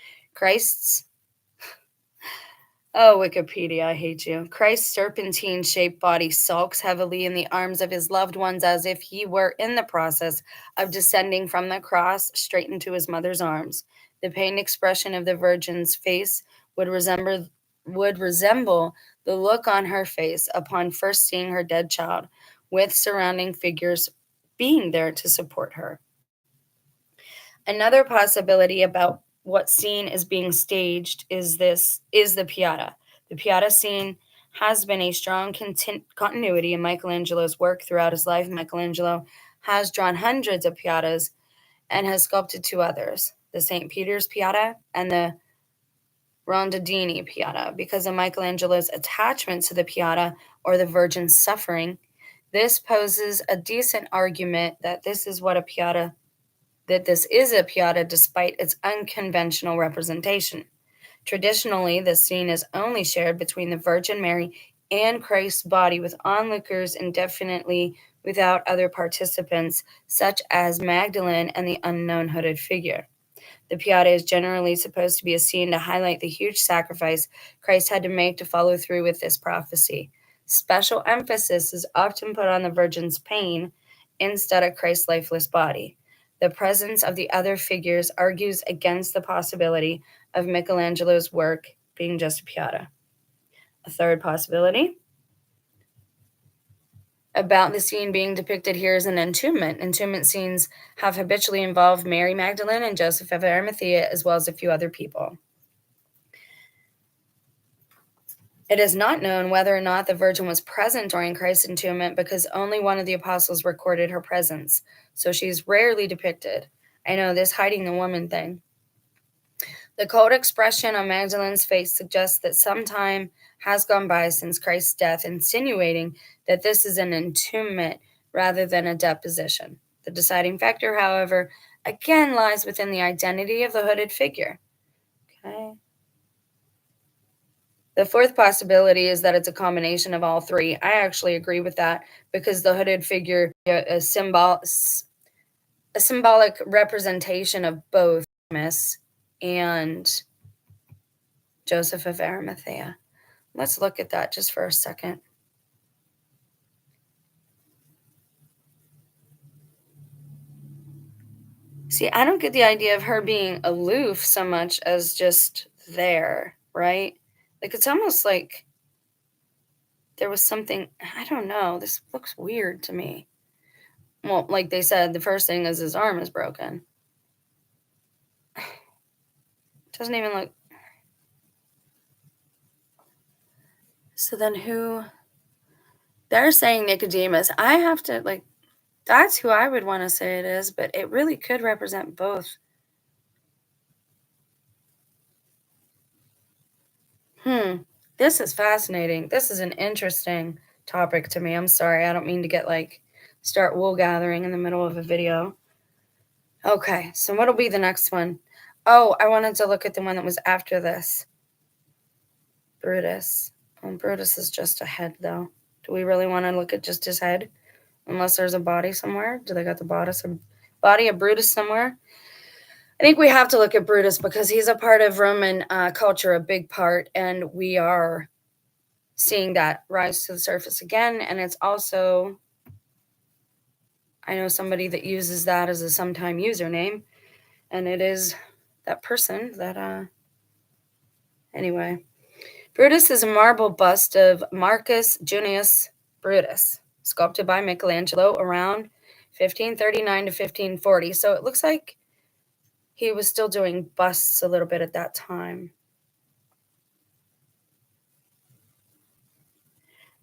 Wikipedia, I hate you. Christ's serpentine-shaped body sulks heavily in the arms of his loved ones as if he were in the process of descending from the cross straight into his mother's arms. The pained expression of the Virgin's face would resemble the look on her face upon first seeing her dead child, with surrounding figures being there to support her. Another possibility about what scene is being staged is the Pietà. The Pietà scene has been a strong continuity in Michelangelo's work throughout his life. Michelangelo has drawn hundreds of Pietàs and has sculpted two others, the St. Peter's Pietà and the Rondadini Pietà. Because of Michelangelo's attachment to the Pietà, or the Virgin's suffering, this poses a decent argument that this is a Pietà despite its unconventional representation. Traditionally, this scene is only shared between the Virgin Mary and Christ's body, with onlookers indefinitely without other participants, such as Magdalene and the unknown hooded figure. The Pietà is generally supposed to be a scene to highlight the huge sacrifice Christ had to make to follow through with this prophecy. Special emphasis is often put on the Virgin's pain instead of Christ's lifeless body. The presence of the other figures argues against the possibility of Michelangelo's work being just a Pietà. A third possibility about the scene being depicted here is an entombment. Entombment scenes have habitually involved Mary Magdalene and Joseph of Arimathea, as well as a few other people. It is not known whether or not the Virgin was present during Christ's entombment, because only one of the apostles recorded her presence, so she's rarely depicted. I know, this hiding the woman thing. The cold expression on Magdalene's face suggests that some time has gone by since Christ's death, insinuating that this is an entombment rather than a deposition. The deciding factor, however, again lies within the identity of the hooded figure. Okay. The fourth possibility is that it's a combination of all three. I actually agree with that, because the hooded figure is a symbolic representation of both Thomas and Joseph of Arimathea. Let's look at that just for a second. See, I don't get the idea of her being aloof so much as just there, right? Like, it's almost like there was something, I don't know, this looks weird to me. Well, like they said, the first thing is his arm is broken. Doesn't even look. So then who They're saying Nicodemus. I have to, like, that's who I would want to say it is, but it really could represent both. This is fascinating. This is an interesting topic to me. I'm sorry. I don't mean to get like start wool gathering in the middle of a video. Okay, so what'll be the next one? Oh, I wanted to look at the one that was after this. Brutus. Brutus is just a head, though. Do we really want to look at just his head? Unless there's a body somewhere? Do they got the body of Brutus somewhere? I think we have to look at Brutus because he's a part of Roman culture, a big part, and we are seeing that rise to the surface again. And it's also, I know somebody that uses that as a sometime username, and it is that person that, anyway. Brutus is a marble bust of Marcus Junius Brutus, sculpted by Michelangelo around 1539 to 1540. So it looks like he was still doing busts a little bit at that time.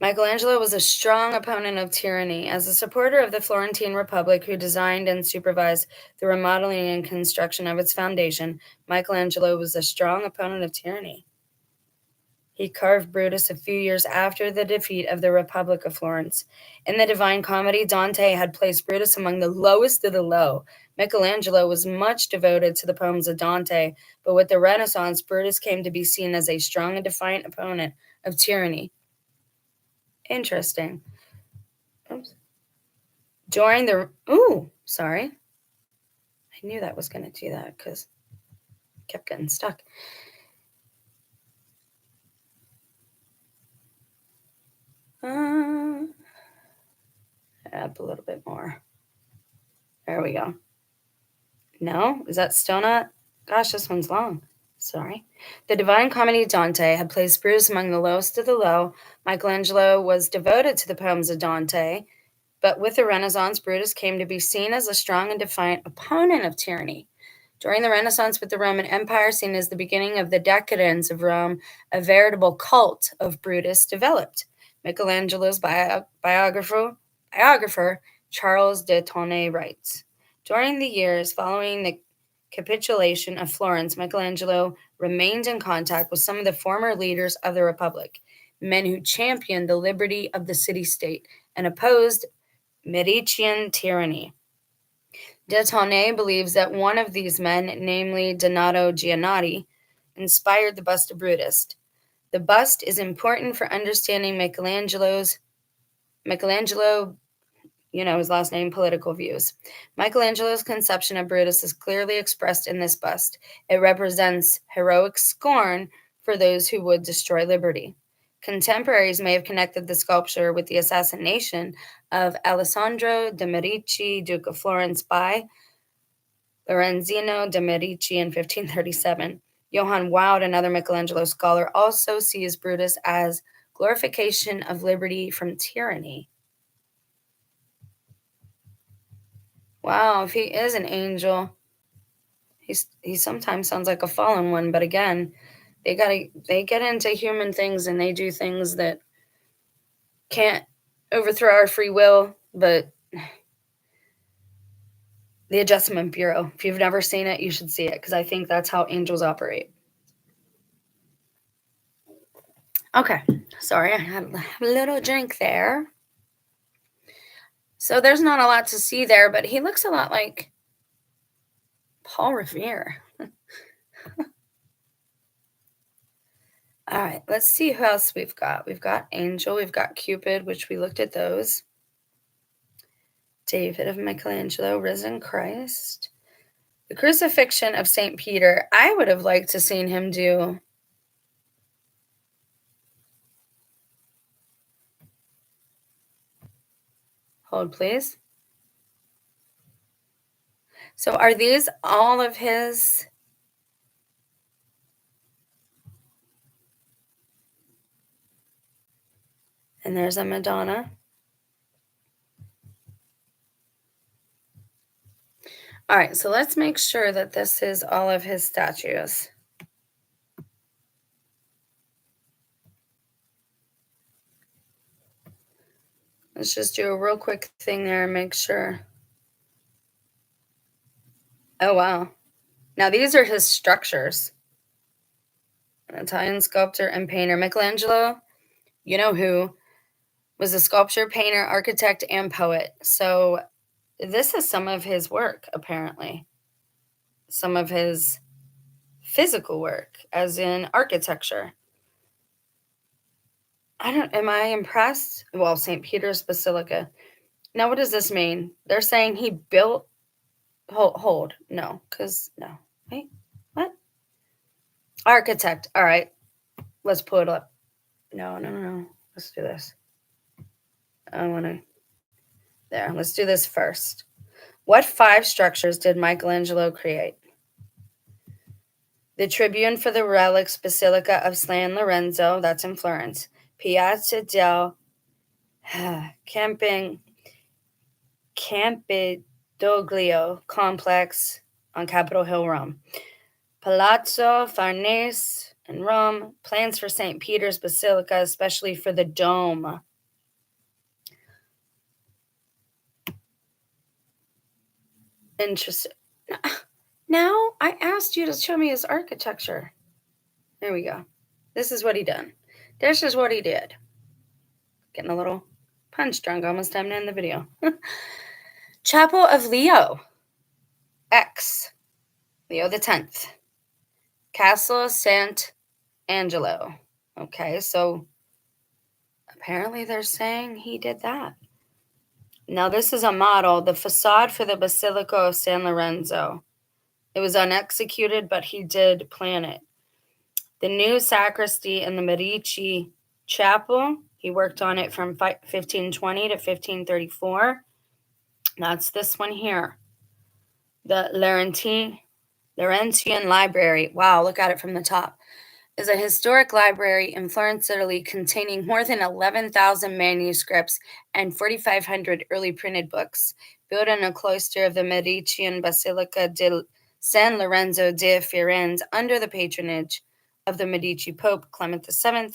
Michelangelo was a strong opponent of tyranny. As a supporter of the Florentine Republic who designed and supervised the remodeling and construction of its foundation, Michelangelo was a strong opponent of tyranny. He carved Brutus a few years after the defeat of the Republic of Florence. In the Divine Comedy, Dante had placed Brutus among the lowest of the low. Michelangelo was much devoted to the poems of Dante, but with the Renaissance, Brutus came to be seen as a strong and defiant opponent of tyranny. Interesting. Oops. During the... Ooh, sorry. I knew that was going to do that because I kept getting stuck. Up a little bit more. There we go. No? Is that still not? Gosh, this one's long. Sorry. The Divine Comedy Dante had placed Brutus among the lowest of the low. Michelangelo was devoted to the poems of Dante, but with the Renaissance, Brutus came to be seen as a strong and defiant opponent of tyranny. During the Renaissance, with the Roman Empire seen as the beginning of the decadence of Rome, a veritable cult of Brutus developed. Michelangelo's biographer Charles de Tonnay writes, during the years following the capitulation of Florence, Michelangelo remained in contact with some of the former leaders of the Republic, men who championed the liberty of the city-state and opposed Medicean tyranny. De Tonnay believes that one of these men, namely Donato Giannotti, inspired the bust of Brutus. The bust is important for understanding Michelangelo, his last name, political views. Michelangelo's conception of Brutus is clearly expressed in this bust. It represents heroic scorn for those who would destroy liberty. Contemporaries may have connected the sculpture with the assassination of Alessandro de' Medici, Duke of Florence, by Lorenzino de' Medici in 1537. Johann Wout, another Michelangelo scholar, also sees Brutus as glorification of liberty from tyranny. Wow, if he is an angel, he sometimes sounds like a fallen one, but again, they get into human things and they do things that can't overthrow our free will, but the Adjustment Bureau, if you've never seen it, you should see it, because I think that's how angels operate. Okay, sorry, I had a little drink there. So there's not a lot to see there, but he looks a lot like Paul Revere. All right, let's see who else we've got. We've got Angel, we've got Cupid, which we looked at those. David of Michelangelo, Risen Christ. The Crucifixion of St. Peter. I would have liked to seen him do... Hold, please. So are these all of his... And there's a Madonna. All right, so let's make sure that this is all of his statues. Let's just do a real quick thing there and make sure. Oh, wow. Now, these are his structures. An Italian sculptor and painter. Michelangelo, you know who, was a sculptor, painter, architect, and poet. So this is some of his work, apparently. Some of his physical work, as in architecture. Am I impressed? Well, St. Peter's Basilica. Now, what does this mean? They're saying he built, hold, no, because, no, wait, what? Architect, all right, let's pull it up. No, let's do this. Let's do this first. What 5 structures did Michelangelo create? The Tribune for the Relics Basilica of San Lorenzo, that's in Florence. Piazza del Campidoglio complex on Capitol Hill, Rome. Palazzo Farnese in Rome. Plans for St. Peter's Basilica, especially for the dome. Interesting. Now, I asked you to show me his architecture. There we go. This is what he done. This is what he did. Getting a little punch drunk. Almost time to end the video. Chapel of Leo. X. Leo the 10th. Castle Sant Angelo. Okay, so apparently they're saying he did that. Now, this is a model. The facade for the Basilica of San Lorenzo. It was unexecuted, but he did plan it. The new sacristy in the Medici chapel, he worked on it from 1520 to 1534. That's this one here. The Laurentian Library. Wow, look at it from the top. Is a historic library in Florence, Italy, containing more than 11,000 manuscripts and 4,500 early printed books, built in a cloister of the Medicean Basilica di San Lorenzo de Firenze under the patronage of the Medici Pope Clement VII.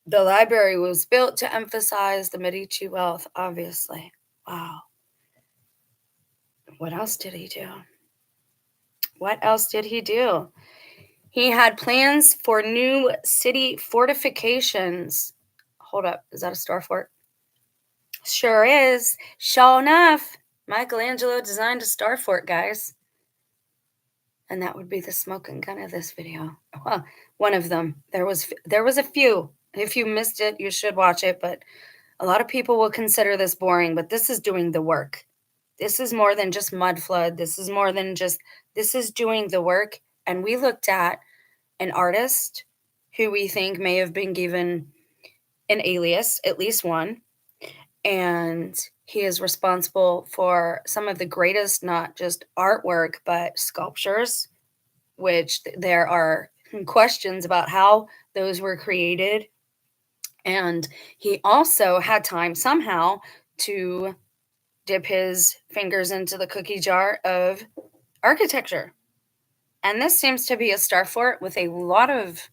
The library was built to emphasize the Medici wealth, obviously. Wow. What else did he do? He had plans for new city fortifications. Hold up. Is that a star fort? Sure is. Sure enough. Michelangelo designed a star fort, guys. And that would be the smoking gun of this video. Well, one of them. There was a few. If you missed it, you should watch it. But a lot of people will consider this boring. But this is doing the work. This is more than just mud flood. This is doing the work. And we looked at an artist who we think may have been given an alias, at least one. And he is responsible for some of the greatest, not just artwork, but sculptures, which there are questions about how those were created. And he also had time somehow to dip his fingers into the cookie jar of architecture. And this seems to be a star fort with a lot of...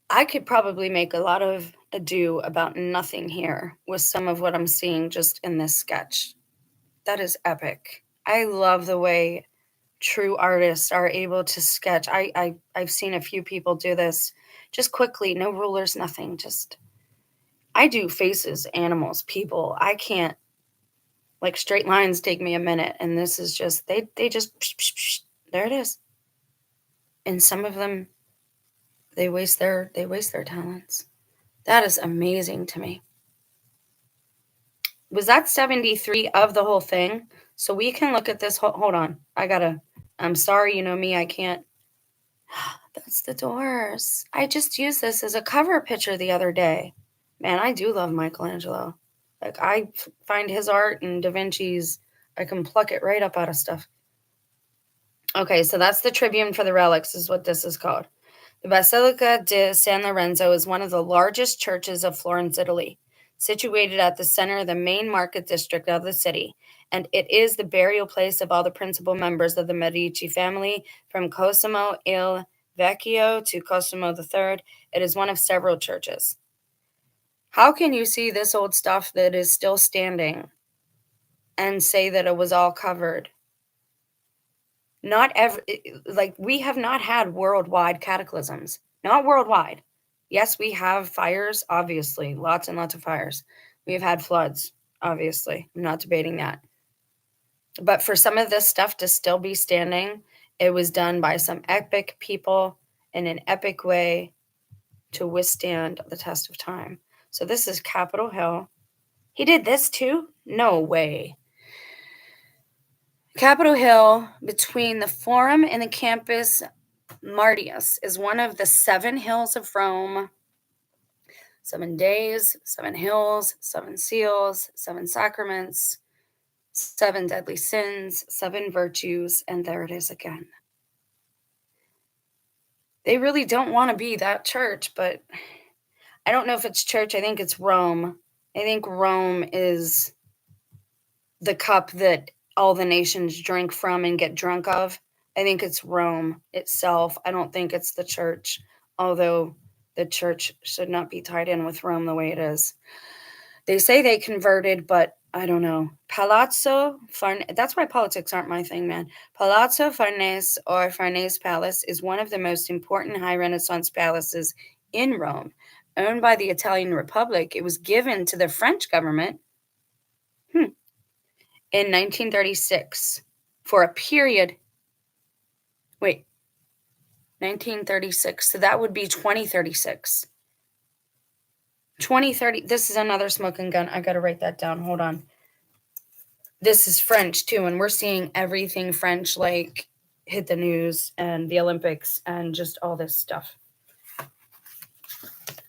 I could probably make a lot of ado about nothing here with some of what I'm seeing just in this sketch. That is epic. I love the way true artists are able to sketch. I've seen a few people do this just quickly, no rulers, nothing. Just, I do faces, animals, people. I can't, like, straight lines take me a minute, and this is just, they just, there it is. And some of them, they waste their talents. That is amazing to me. Was that 73 of the whole thing? So we can look at this. Hold on. I'm sorry, you know me, I can't. That's the doors. I just used this as a cover picture the other day. Man, I do love Michelangelo. Like, I find his art and Da Vinci's, I can pluck it right up out of stuff. Okay, so that's the Tribune for the Relics is what this is called. The Basilica di San Lorenzo is one of the largest churches of Florence, Italy, situated at the center of the main market district of the city, and it is the burial place of all the principal members of the Medici family, from Cosimo il Vecchio to Cosimo III. It is one of several churches. How can you see this old stuff that is still standing and say that it was all covered? Not every, like, we have not had worldwide cataclysms. Not worldwide. Yes, we have fires, obviously, lots and lots of fires. We have had floods, obviously. I'm not debating that. But for some of this stuff to still be standing, it was done by some epic people in an epic way to withstand the test of time. So this is Capitol Hill. He did this too? No way. Capitol Hill, between the Forum and the Campus Martius, is one of the 7 hills of Rome. 7 days, 7 hills, 7 seals, 7 sacraments, 7 deadly sins, 7 virtues, and there it is again. They really don't want to be that church, but I don't know if it's church. I think it's Rome. I think Rome is the cup that all the nations drink from and get drunk of. I think it's Rome itself. I don't think it's the church, although the church should not be tied in with Rome the way it is. They say they converted, but I don't know. Palazzo Farnese, that's why politics aren't my thing, man. Palazzo Farnese, or Farnese Palace, is one of the most important high Renaissance palaces in Rome. Owned by the Italian Republic, it was given to the French government in 1936 for a period. Wait, 1936. So that would be 2036. 2030. This is another smoking gun. I got to write that down. Hold on. This is French too, and we're seeing everything French like hit the news and the Olympics and just all this stuff.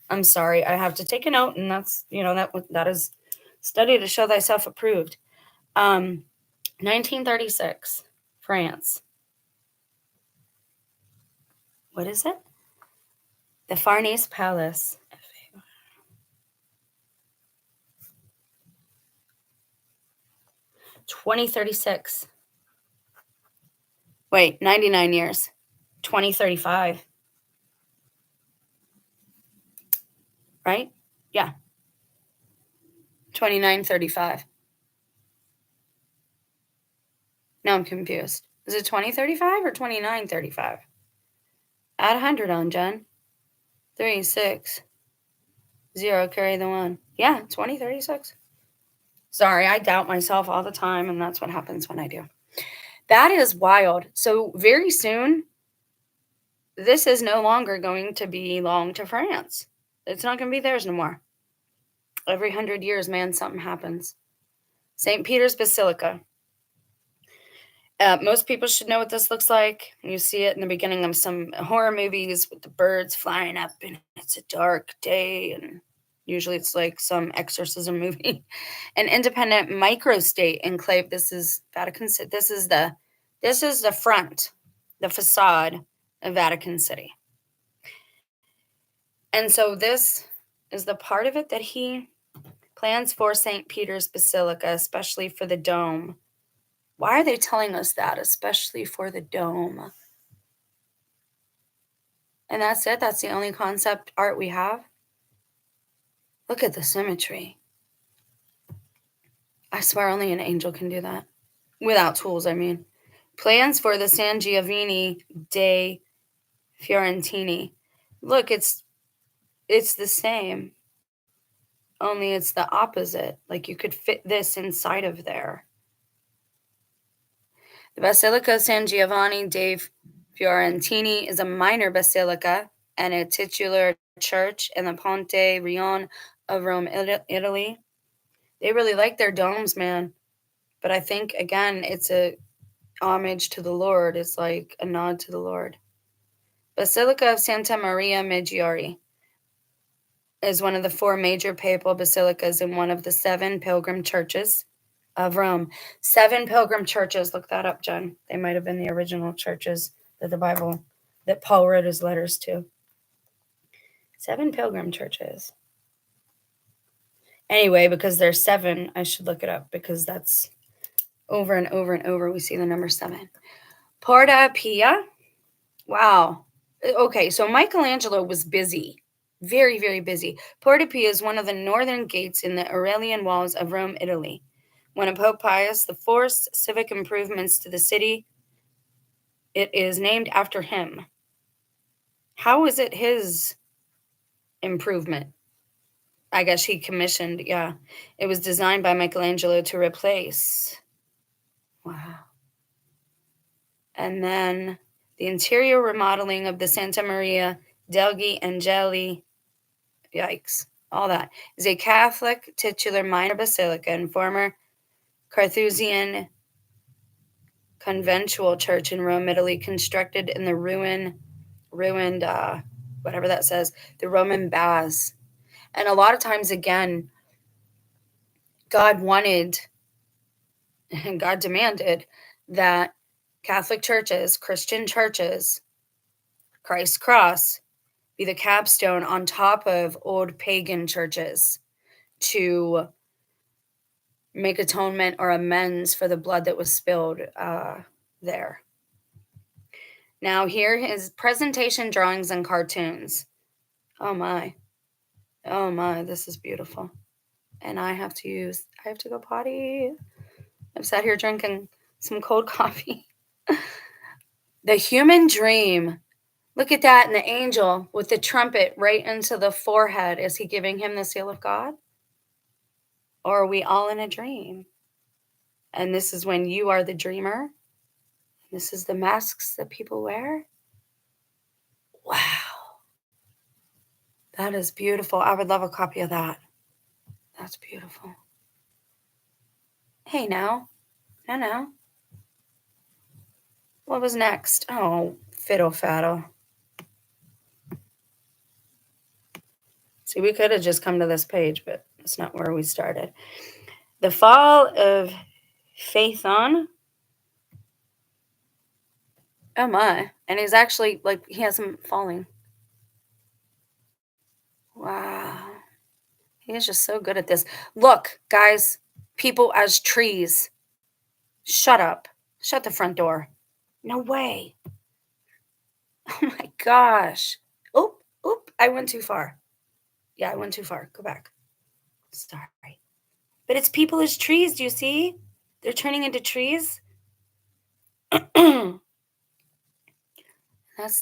I'm sorry, I have to take a note, and that's, that is study to show thyself approved. 1936, France. What is it? The Farnese Palace. 2036. Wait, 99 years. 2035. Right? Yeah. 2935. No, I'm confused. Is it 2035 or 2935? Add 100 on, Jen. 3, 6, 0, carry the 1. Yeah, 2036. Sorry, I doubt myself all the time, and that's what happens when I do. That is wild. So very soon, this is no longer going to belong to France. It's not going to be theirs no more. Every 100 years, man, something happens. St. Peter's Basilica. Most people should know what this looks like. You see it in the beginning of some horror movies with the birds flying up, and it's a dark day, and usually it's like some exorcism movie. An independent microstate enclave. This is Vatican City. This is the front, the facade of Vatican City. And so this is the part of it that he plans for St. Peter's Basilica, especially for the dome. Why are they telling us that, especially for the dome? And that's it? That's the only concept art we have? Look at the symmetry. I swear only an angel can do that. Without tools, I mean. Plans for the San Giovanni dei Fiorentini. Look, it's the same. Only it's the opposite. Like, you could fit this inside of there. The Basilica San Giovanni dei Fiorentini is a minor basilica and a titular church in the Ponte Rione of Rome, Italy. They really like their domes, man. But I think, again, it's a homage to the Lord. It's like a nod to the Lord. Basilica of Santa Maria Maggiore is one of the 4 major papal basilicas in one of the 7 pilgrim churches of Rome. 7 pilgrim churches. Look that up, Jen. They might have been the original churches that Paul wrote his letters to. 7 pilgrim churches. Anyway, because there's 7, I should look it up, because that's over and over and over we see the number 7. Porta Pia. Wow. Okay, so Michelangelo was busy. Very, very busy. Porta Pia is one of the northern gates in the Aurelian walls of Rome, Italy. When Pope Pius the forced civic improvements to the city, it is named after him. How is it his improvement? I guess he commissioned, yeah. It was designed by Michelangelo to replace. Wow. And then the interior remodeling of the Santa Maria degli Angeli, yikes, all that, is a Catholic titular minor basilica and former Carthusian conventual church in Rome, Italy, constructed in the ruined, whatever that says, the Roman baths. And a lot of times, again, God wanted and God demanded that Catholic churches, Christian churches, Christ's cross, be the capstone on top of old pagan churches to make atonement or amends for the blood that was spilled there. Now, here is presentation drawings and cartoons. Oh my. Oh my, this is beautiful. And I have to go potty. I'm sat here drinking some cold coffee. The human dream. Look at that, and the angel with the trumpet right into the forehead. Is he giving him the seal of God? Or are we all in a dream? And this is when you are the dreamer. This is the masks that people wear. Wow. That is beautiful. I would love a copy of that. That's beautiful. Hey, now. No. What was next? Oh, fiddle faddle. See, we could have just come to this page, but that's not where we started. The fall of Phaethon. Oh my. And he's actually, like, he has him falling. Wow. He is just so good at this. Look, guys, people as trees. Shut up. Shut the front door. No way. Oh my gosh. Oop. I went too far. Yeah, I went too far. Go back. Sorry. But it's people as trees. Do you see? They're turning into trees. That's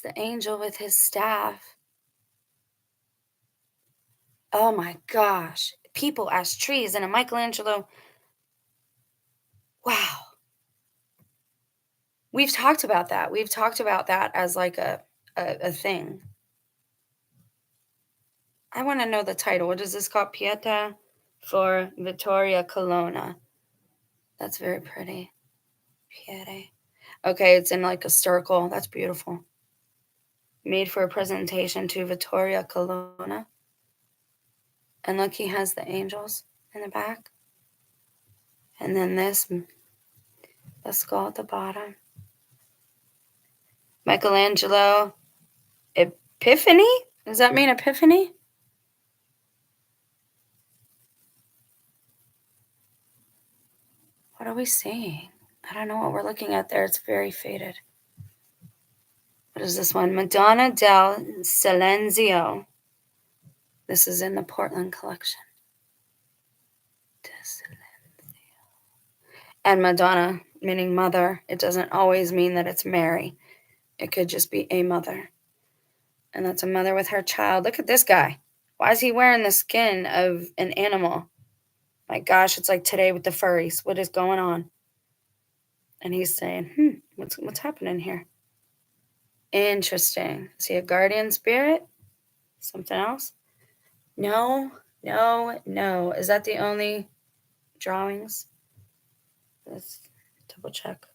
the angel with his staff. Oh my gosh. People as trees and a Michelangelo. Wow. We've talked about that. We've talked about that as like a thing. I want to know the title. What is this called? Pieta for Vittoria Colonna. That's very pretty. Pieta. Okay, it's in like a circle. That's beautiful. Made for a presentation to Vittoria Colonna. And look, he has the angels in the back. And then this, the skull at the bottom. Michelangelo Epiphany? Does that mean epiphany? What are we seeing? I don't know what we're looking at there. It's very faded. What is this one? Madonna del Silenzio. This is in the Portland collection. And Madonna, meaning mother. It doesn't always mean that it's Mary. It could just be a mother. And that's a mother with her child. Look at this guy. Why is he wearing the skin of an animal? My gosh, it's like today with the furries. What is going on? And he's saying, what's happening here? Interesting. Is he a guardian spirit? Something else? No. Is that the only drawings? Let's double check.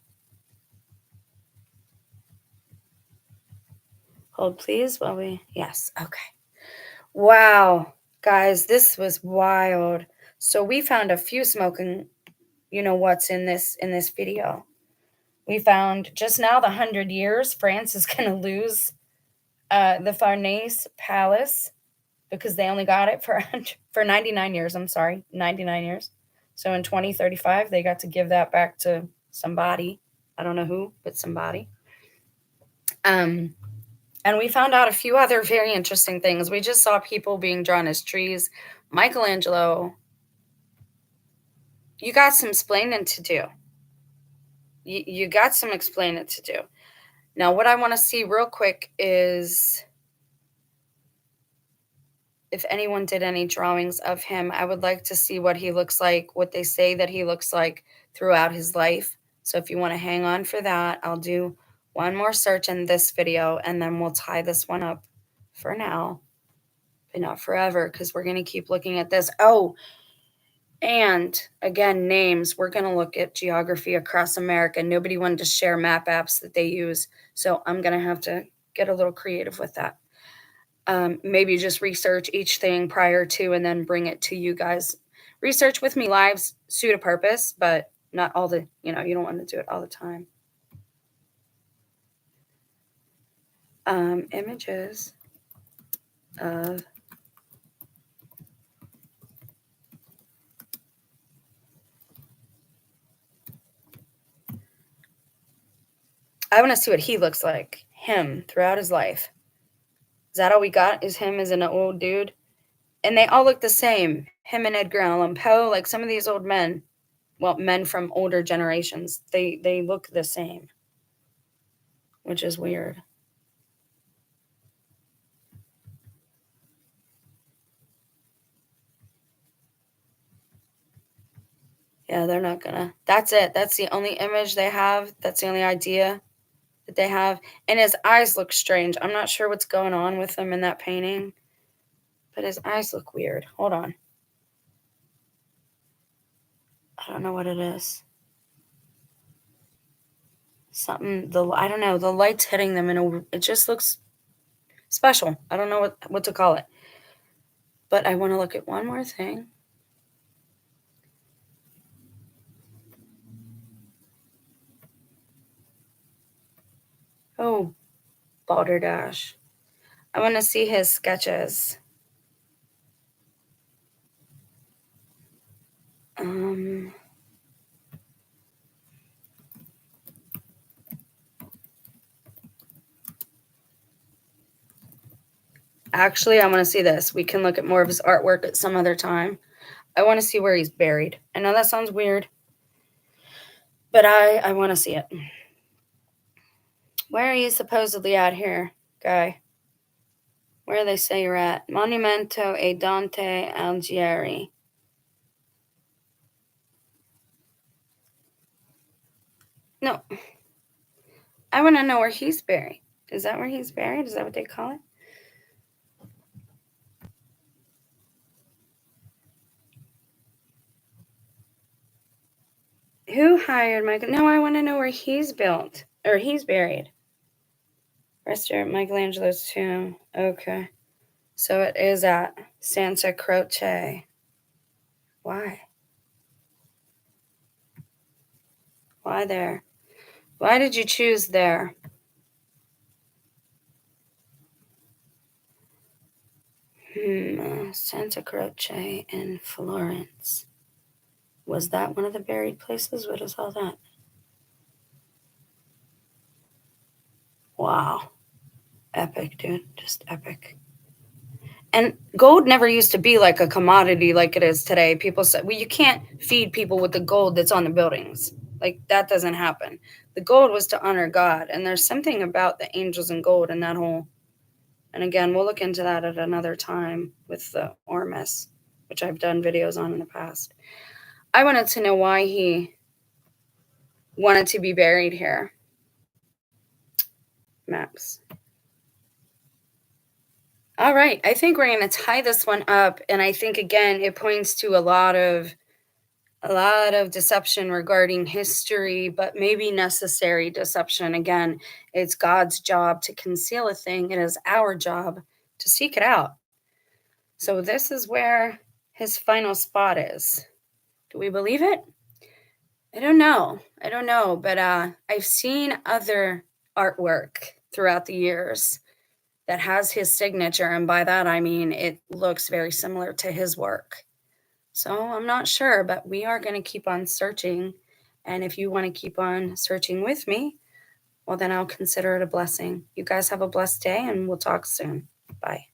Hold, please, while we... Yes, okay. Wow. Guys, this was wild. So we found a few smoking, what's in this video. We found just now the 100 years. France is going to lose the Farnese Palace because they only got it for 99 years. I'm sorry, 99 years. So in 2035, they got to give that back to somebody. I don't know who, but somebody. And we found out a few other very interesting things. We just saw people being drawn as trees. Michelangelo, you got some explaining to do. You got some explaining to do. Now, what I want to see real quick is if anyone did any drawings of him. I would like to see what he looks like, what they say that he looks like throughout his life. So if you want to hang on for that, I'll do one more search in this video, and then we'll tie this one up for now, but not forever, because we're going to keep looking at this. Oh, and again, names. We're going to look at geography across America. Nobody wanted to share map apps that they use, so I'm going to have to get a little creative with that. Maybe just research each thing prior to and then bring it to you guys. Research with me lives suit a purpose, but not all the, you don't want to do it all the time. Images of I want to see what he looks like, him, throughout his life. Is that all we got? Is him as an old dude? And they all look the same. Him and Edgar Allan Poe, like some of these old men, well, men from older generations, they look the same, which is weird. Yeah, they're not gonna. That's it. That's the only image they have. That's the only idea that they have. And his eyes look strange. I'm not sure what's going on with him in that painting, but his eyes look weird. Hold on. I don't know what it is. Something, I don't know. The light's hitting them it just looks special. I don't know what to call it. But I want to look at one more thing. Oh, Balderdash. I want to see his sketches. Actually, I want to see this. We can look at more of his artwork at some other time. I want to see where he's buried. I know that sounds weird, but I want to see it. Where are you supposedly at here, guy? Where do they say you're at? Monumento a Dante Alighieri. No. I want to know where he's buried. Is that where he's buried? Is that what they call it? Who hired Michael? No, I want to know where he's built. Or he's buried. Restaurant Michelangelo's tomb. Okay. So it is at Santa Croce. Why? Why there? Why did you choose there? Santa Croce in Florence. Was that one of the buried places? What is all that? Wow. Epic, dude. Just epic. And gold never used to be like a commodity like it is today. People say, well, you can't feed people with the gold that's on the buildings. Like, that doesn't happen. The gold was to honor God. And there's something about the angels and gold and that whole. And again, we'll look into that at another time with the Ormus, which I've done videos on in the past. I wanted to know why he wanted to be buried here. Maps. All right. I think we're going to tie this one up. And I think, again, it points to a lot of deception regarding history, but maybe necessary deception. Again, it's God's job to conceal a thing. It is our job to seek it out. So this is where his final spot is. Do we believe it? I don't know, but I've seen other artwork throughout the years that has his signature, and by that I mean it looks very similar to his work. So I'm not sure, but we are going to keep on searching, and if you want to keep on searching with me, well, then I'll consider it a blessing. You guys have a blessed day, and we'll talk soon. Bye.